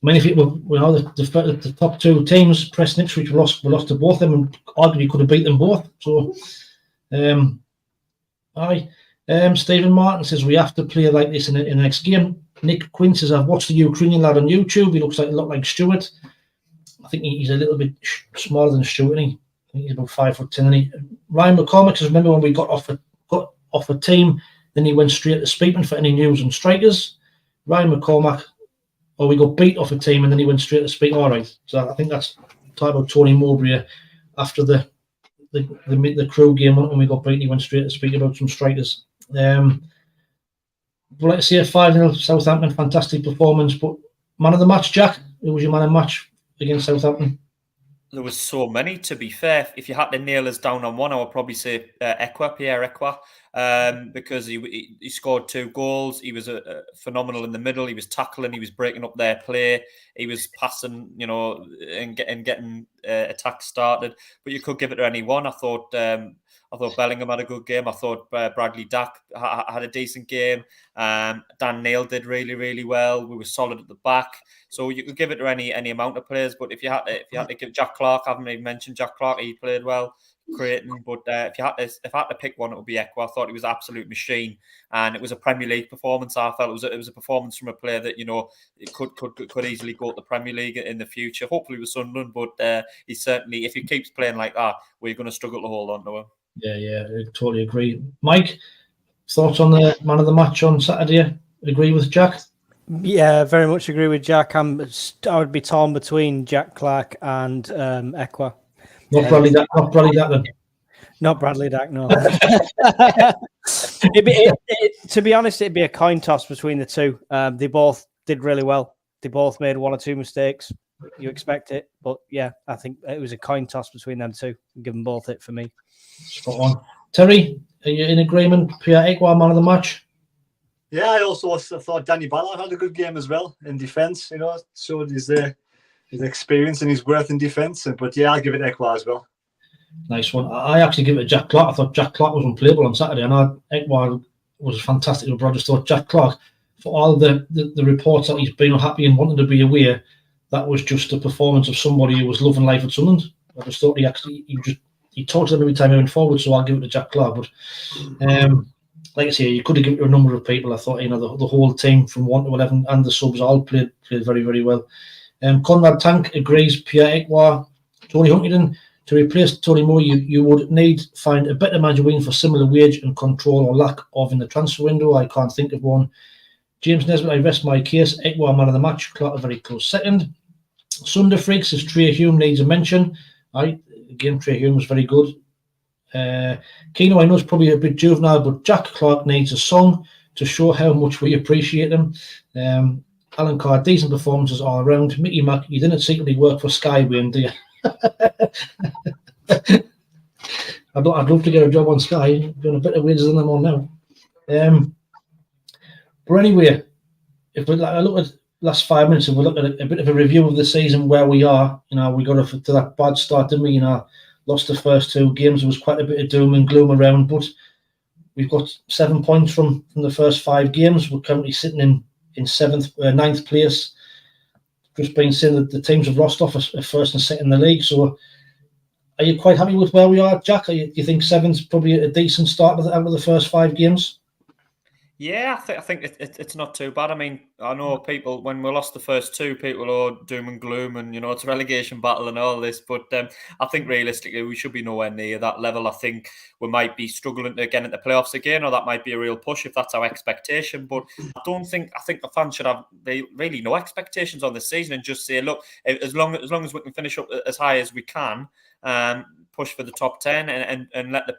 I mean, if it were, the top 2 teams, Preston, Ipswich, we lost to both of them, and arguably could have beat them both. So, Stephen Martin says we have to play like this in the next game. Nick Quinn says I've watched the Ukrainian lad on YouTube. He looks a lot like Stuart. I think he's a little bit smaller than Stuart. I think he's about 5'10". Ryan McCormick says remember when we got off a team, then he went straight to Speakman for any news and strikers. Ryan McCormack. Or we got beat off a team and then he went straight to speak. All right. So I think that's talking about Tony Mowbray after the Crew game when we got beaten. He went straight to speak about some strikers. But let's see a 5-0 Southampton. Fantastic performance. But man of the match, Jack. Who was your man of the match against Southampton? There was so many, to be fair. If you had to nail us down on one, I would probably say Pierre Ekwa, because he scored 2 goals. He was phenomenal in the middle. He was tackling. He was breaking up their play. He was passing, and getting attacks started. But you could give it to anyone. I thought Bellingham had a good game. I thought Bradley Dack had a decent game. Dan Neil did really, really well. We were solid at the back. So you could give it to any amount of players. But if you had to give Jack Clark, I haven't even mentioned Jack Clark. He played well, Creighton. But if I had to pick one, it would be Ekwa. I thought he was an absolute machine, and it was a Premier League performance. I felt it was a performance from a player that it could easily go to the Premier League in the future. Hopefully with Sunderland, but he certainly, if he keeps playing like that, we're going to struggle to hold on to him. Yeah, I totally agree. Mike, thoughts on the man of the match on Saturday? Agree with Jack? Yeah, very much agree with Jack. I would be torn between Jack Clark and Ekwa. Not Bradley Dack then. Not Bradley Dack, no. To be honest, it'd be a coin toss between the two. They both did really well. They both made 1 or 2 mistakes. You expect it, but yeah, I think it was a coin toss between them two. Give them both it for me. Spot on. Terry, are you in agreement? Pierre Ekwa, man of the match? Yeah, I also thought Danny Ballard had a good game as well in defence. Showed his experience and his worth in defence. But yeah, I'll give it Ekwa as well. Nice one. I actually give it to Jack Clark. I thought Jack Clark was unplayable on Saturday, and Ekwa was fantastic. But I just thought Jack Clark, for all the reports that he's been unhappy and wanted to be away, that was just a performance of somebody who was loving life at Sunderland. I just thought he talked to them every time he went forward, so I'll give it to Jack Clark. But like I say, you could have given it to a number of people. I thought the whole team from 1 to 11 and the subs all played very, very well. Conrad Tank agrees. Pierre Ekwa, Tony Huntington, to replace Tony Moore, you would need find a better manager wing for similar wage and control or lack of in the transfer window. I can't think of one. James Nesbitt, I rest my case. Ekwa, man of the match. Clark, a very close second. Sunder Freak says Trey Hume needs a mention. Again, Trey Hume was very good. Keno, I know it's probably a bit juvenile, but Jack Clark needs a song to show how much we appreciate him. Alan Carr, decent performances all around. Mickey Mack, you didn't secretly work for Skyway, do you? I'd love to get a job on Sky. Doing a bit of wages than I'm on now. But anyway, if we look at last 5 minutes, if we look at a bit of a review of the season, where we are, we got to that bad start, didn't we? Lost the first 2 games. There was quite a bit of doom and gloom around, but we've got 7 points from the first 5 games. We're currently sitting in 9th place. Just been saying that the teams have lost off at first and second in the league, so Are you quite happy with where we are, Jack? Do you think 7's probably a decent start out of the first 5 games? Yeah, I think it's not too bad. I mean, I know people, when we lost the first 2, people are doom and gloom and, it's a relegation battle and all this. But I think realistically, we should be nowhere near that level. I think we might be struggling to get into playoffs again, or that might be a real push if that's our expectation. But I think the fans should have really no expectations on this season and just say, look, as long as we can finish up as high as we can, push for the top 10 and let the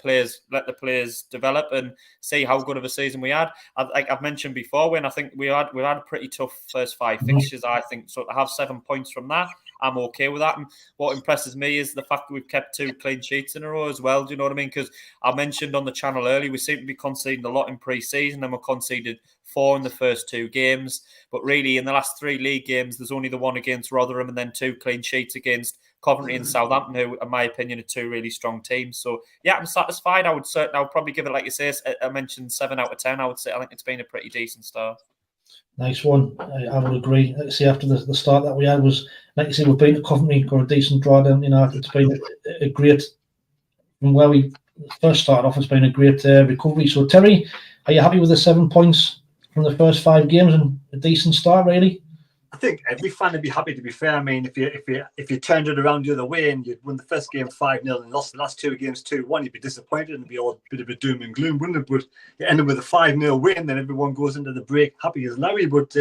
players develop and see how good of a season we had. Like I've mentioned before, when I think we had a pretty tough first 5 fixtures, I think. So to have 7 points from that, I'm okay with that. And what impresses me is the fact that we've kept 2 clean sheets in a row as well. Do you know what I mean? Because I mentioned on the channel earlier, we seem to be conceding a lot in pre-season, and we conceded 4 in the first 2 games. But really, in the last 3 league games, there's only the one against Rotherham and then 2 clean sheets against Coventry and Southampton, who, in my opinion, are 2 really strong teams. So, yeah, I'm satisfied. I would probably give it, like you say, I mentioned 7 out of 10. I would say I think it's been a pretty decent start. Nice one. I would agree. Like I say, after the start that we had was, like you say, we've been to Coventry, got a decent draw down. It's been a great, from where we first started off, it's been a great recovery. So, Terry, are you happy with the 7 points from the first 5 games and a decent start, really? I think every fan would be happy, to be fair. I mean, if you turned it around the other way and you'd won the first game 5-0 and lost the last 2 games 2-1, you'd be disappointed and be all a bit of a doom and gloom, wouldn't it? But you end up with a 5-0 win, then everyone goes into the break happy as Larry. But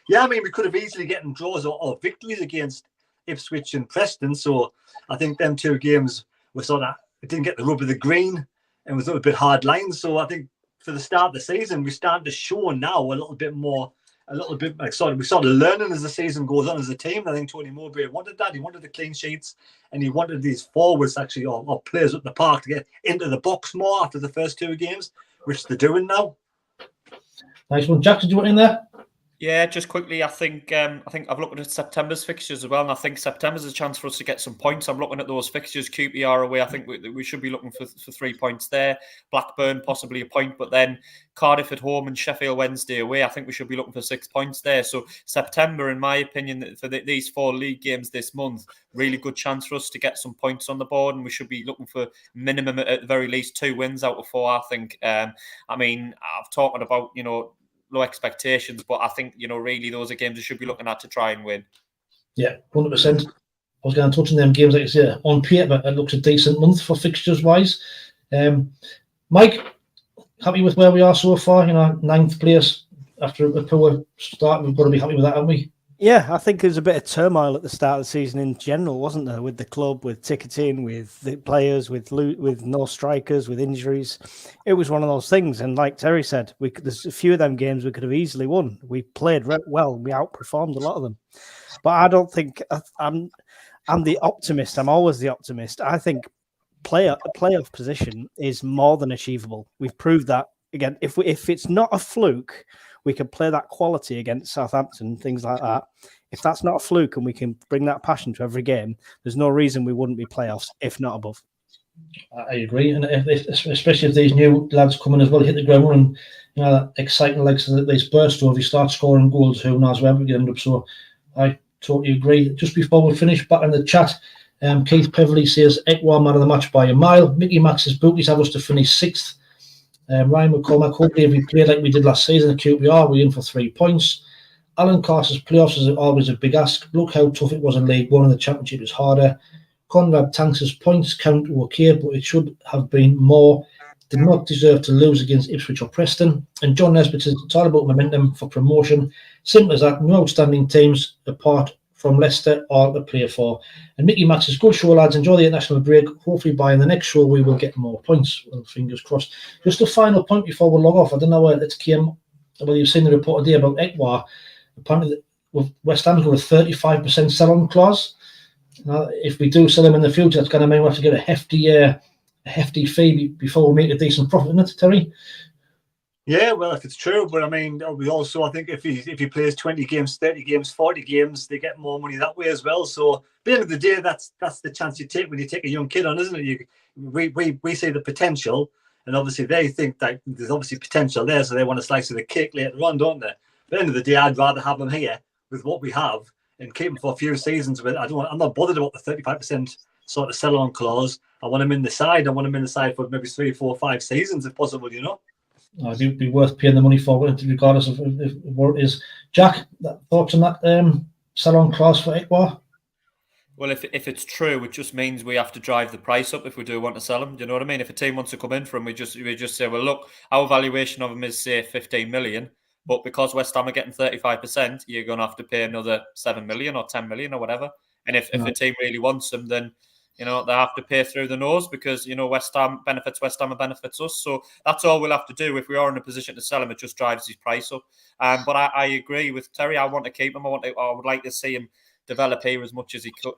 yeah, I mean, we could have easily gotten draws or victories against Ipswich and Preston. So I think them 2 games were sort of, it didn't get the rub of the green and was a bit hard lines. So I think for the start of the season, we're starting to show now a little bit like we're sort of learning as the season goes on as a team. I think Tony Mowbray wanted that. He wanted the clean sheets and he wanted these forwards actually, or players at the park, to get into the box more after the first 2 games, which they're doing now. Nice one. Jack, did you want in there? Yeah, just quickly, I think I've looked at September's fixtures as well, and I think September's a chance for us to get some points. I'm looking at those fixtures. QPR away, I think we should be looking for 3 points there. Blackburn, possibly a point, but then Cardiff at home and Sheffield Wednesday away, I think we should be looking for 6 points there. So September, in my opinion, for these 4 league games this month, really good chance for us to get some points on the board, and we should be looking for minimum, at the very least, 2 wins out of 4, I think. I mean, I've talked about, low expectations, but I think, really those are games we should be looking at to try and win. Yeah, 100%. I was going to touch on them games, like you say, on paper, it looks a decent month for fixtures-wise. Mike, happy with where we are so far? 9th place after a poor start. We've got to be happy with that, haven't we? Yeah, I think there's a bit of turmoil at the start of the season in general, wasn't there? With the club, with ticketing, with the players, with no strikers, with injuries. It was one of those things. And like Terry said, there's a few of them games we could have easily won. We played well. We outperformed a lot of them. But I don't think I'm the optimist. I'm always the optimist. I think playoff position is more than achievable. We've proved that. Again, if it's not a fluke, we can play that quality against Southampton, things like that. If that's not a fluke and we can bring that passion to every game, there's no reason we wouldn't be playoffs, if not above. I agree, and especially if these new lads come in as well, hit the ground running, that exciting legs that they burst over, you start scoring goals, who knows where we end up. So I totally agree. Just before we finish, back in the chat, Keith Peverley says, Ekwa man of the match by a mile. Mickey Max's bookies have us to finish 6th. Ryan McCormack, hopefully if we played like we did last season at QPR, we're in for 3 points. Alan Carter's playoffs is always a big ask. Look how tough it was in League One, and the Championship is harder. Conrad Tanks' points count okay, but it should have been more. Did not deserve to lose against Ipswich or Preston. And John Nesbitt says it's all about momentum for promotion. Simple as that. No outstanding teams apart from Leicester all to play for. And Mickey Max says, good show, lads. Enjoy the international break. Hopefully by the next show we will get more points. Well, fingers crossed. Just a final point before we log off. I don't know where it came, whether you've seen the report today about Ekwa. Apparently West Ham's got a 35% sell-on clause. Now, if we do sell him in the future, that's going to mean we have to get a hefty fee before we make a decent profit, isn't it, Terry? Yeah, well, if it's true, but I mean, we also, I think if he plays 20 games, 30 games, 40 games, they get more money that way as well. So, at the end of the day, that's the chance you take when you take a young kid on, isn't it? We see the potential, and obviously they think that there's obviously potential there, so they want a slice of the cake later on, don't they? At the end of the day, I'd rather have them here with what we have and keep them for a few seasons. I'm not bothered about the 35% sort of sell-on clause. I want him in the side. I want him in the side for maybe 3, 4, 5 seasons if possible, you know. It'd be worth paying the money for it, regardless of what it is. Jack, thoughts on that sell-on clause for Ekwa? Well, if it's true, it just means we have to drive the price up if we do want to sell him. Do you know what I mean? If a team wants to come in for him, we just say, well, look, our valuation of him is, say, 15 million, but because West Ham are getting 35%, you're going to have to pay another 7 million or 10 million or whatever. And if a team really wants him, then, you know, they have to pay through the nose because, you know, West Ham benefits West Ham and benefits us. So that's all we'll have to do. If we are in a position to sell him, it just drives his price up. But I agree with Terry. I want to keep him. I would like to see him develop here as much as he could,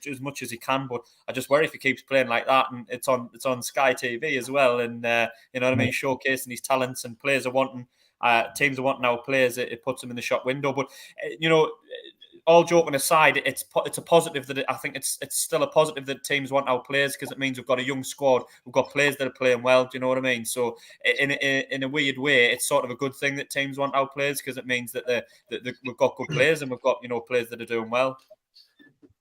as much as he can. But I just worry if he keeps playing like that, and it's on Sky TV as well. And you know what I mean, showcasing his talents, and players are wanting, teams are wanting our players. It puts them in the shop window. But you know, all joking aside, it's a positive that I think it's still a positive that teams want our players, because it means we've got a young squad, we've got players that are playing well. Do you know what I mean? So in a weird way, it's sort of a good thing that teams want our players, because it means that we've got good players, and we've got, you know, players that are doing well.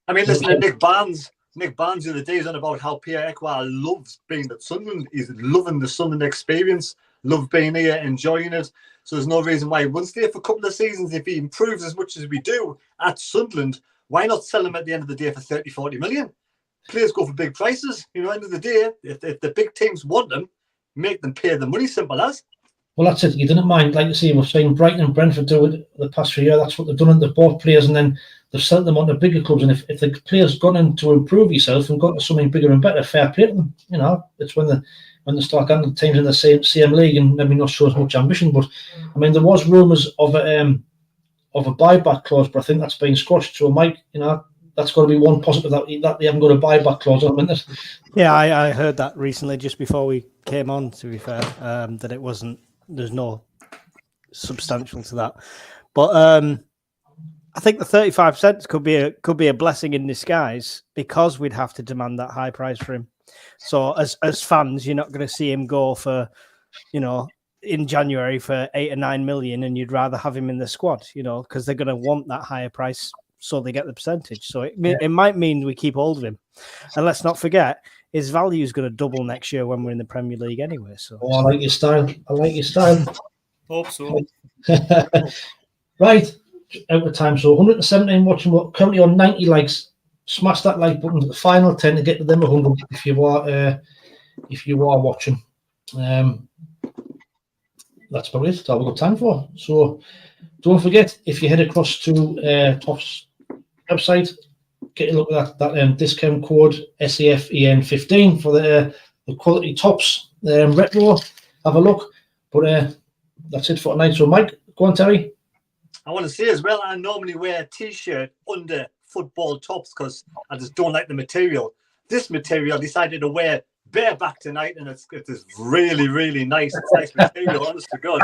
I mean, listen to Nick Barnes the other day was on about how Pierre Ekwa loves being at Sunderland. He's loving the Sunderland experience, love being here, enjoying it. So there's no reason why he wouldn't stay for a couple of seasons. If he improves as much as we do at Sunderland, why not sell him at the end of the day for 30, 40 million? Players go for big prices. You know, end of the day, if the big teams want them, make them pay the money, simple as. Well, that's it. You didn't mind, like you say, we've seen Brighton and Brentford do it the past few years. That's what they've done. They've bought players and then they've sent them on to bigger clubs. And if the player's gone in to improve himself and got to something bigger and better, fair play to them. You know, it's when they start getting teams in the same league and maybe not show as much ambition. But I mean, there was rumours of a buyback clause, but I think that's been squashed. So, Mike, you know, that's got to be one positive that they haven't got a buyback clause on them, isn't it? Yeah, I heard that recently just before we came on. To be fair, that it wasn't. There's no substantial to that, but I think the 35% could be a blessing in disguise, because we'd have to demand that high price for him. So as fans, you're not going to see him go for, you know, in January for 8 or 9 million, and you'd rather have him in the squad, you know, because they're going to want that higher price so they get the percentage. So it might mean we keep hold of him. And let's not forget, his value is going to double next year when we're in the Premier League anyway. So I like your style. Hope so. Right, out of time. So 117 watching, we're currently on 90 likes. Smash that like button at the final 10 to get to them 100 if you are watching. That's probably it. That's all we've got time for. So don't forget, if you head across to Top's website, get a look at that discount code SAFEN15 for the quality Tops retro. Have a look. But that's it for tonight. So Mike, go on, Terry. I want to say as well, I normally wear a t-shirt under football tops because I just don't like the material. This material I decided to wear bareback tonight, and it's really, really nice. It's nice material, honest to God.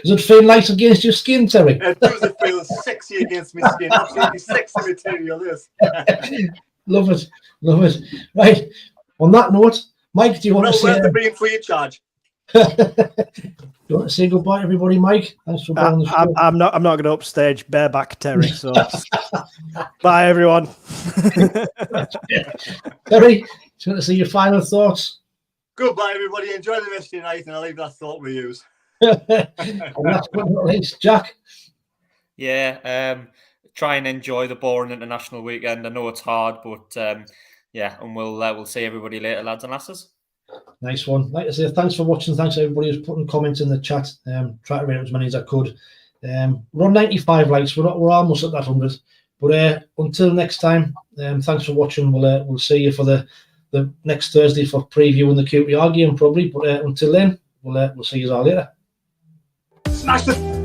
Does it feel nice against your skin, Terry? It does. It feels sexy against my skin. Absolutely sexy material, this. Love it. Right. On that note, Mike, do you want to say... Well, worth being free of charge. You want to say goodbye to everybody, Mike? Thanks for being on the show. I'm not going to upstage bareback Terry. So bye, everyone. Terry, do you want to say your final thoughts? Goodbye, everybody. Enjoy the rest of your night, and I'll leave that thought with you. And last but not least, Jack. Yeah, try and enjoy the boring international weekend. I know it's hard, but yeah, and we'll see everybody later, lads and lasses. Nice one. Like I say, thanks for watching. Thanks to everybody who's putting comments in the chat. Try to read out as many as I could. We're on 95 likes. We're almost at that 100. But until next time, thanks for watching. We'll see you for the next Thursday for previewing the QPR game probably. But until then, we'll see you all later. Smash the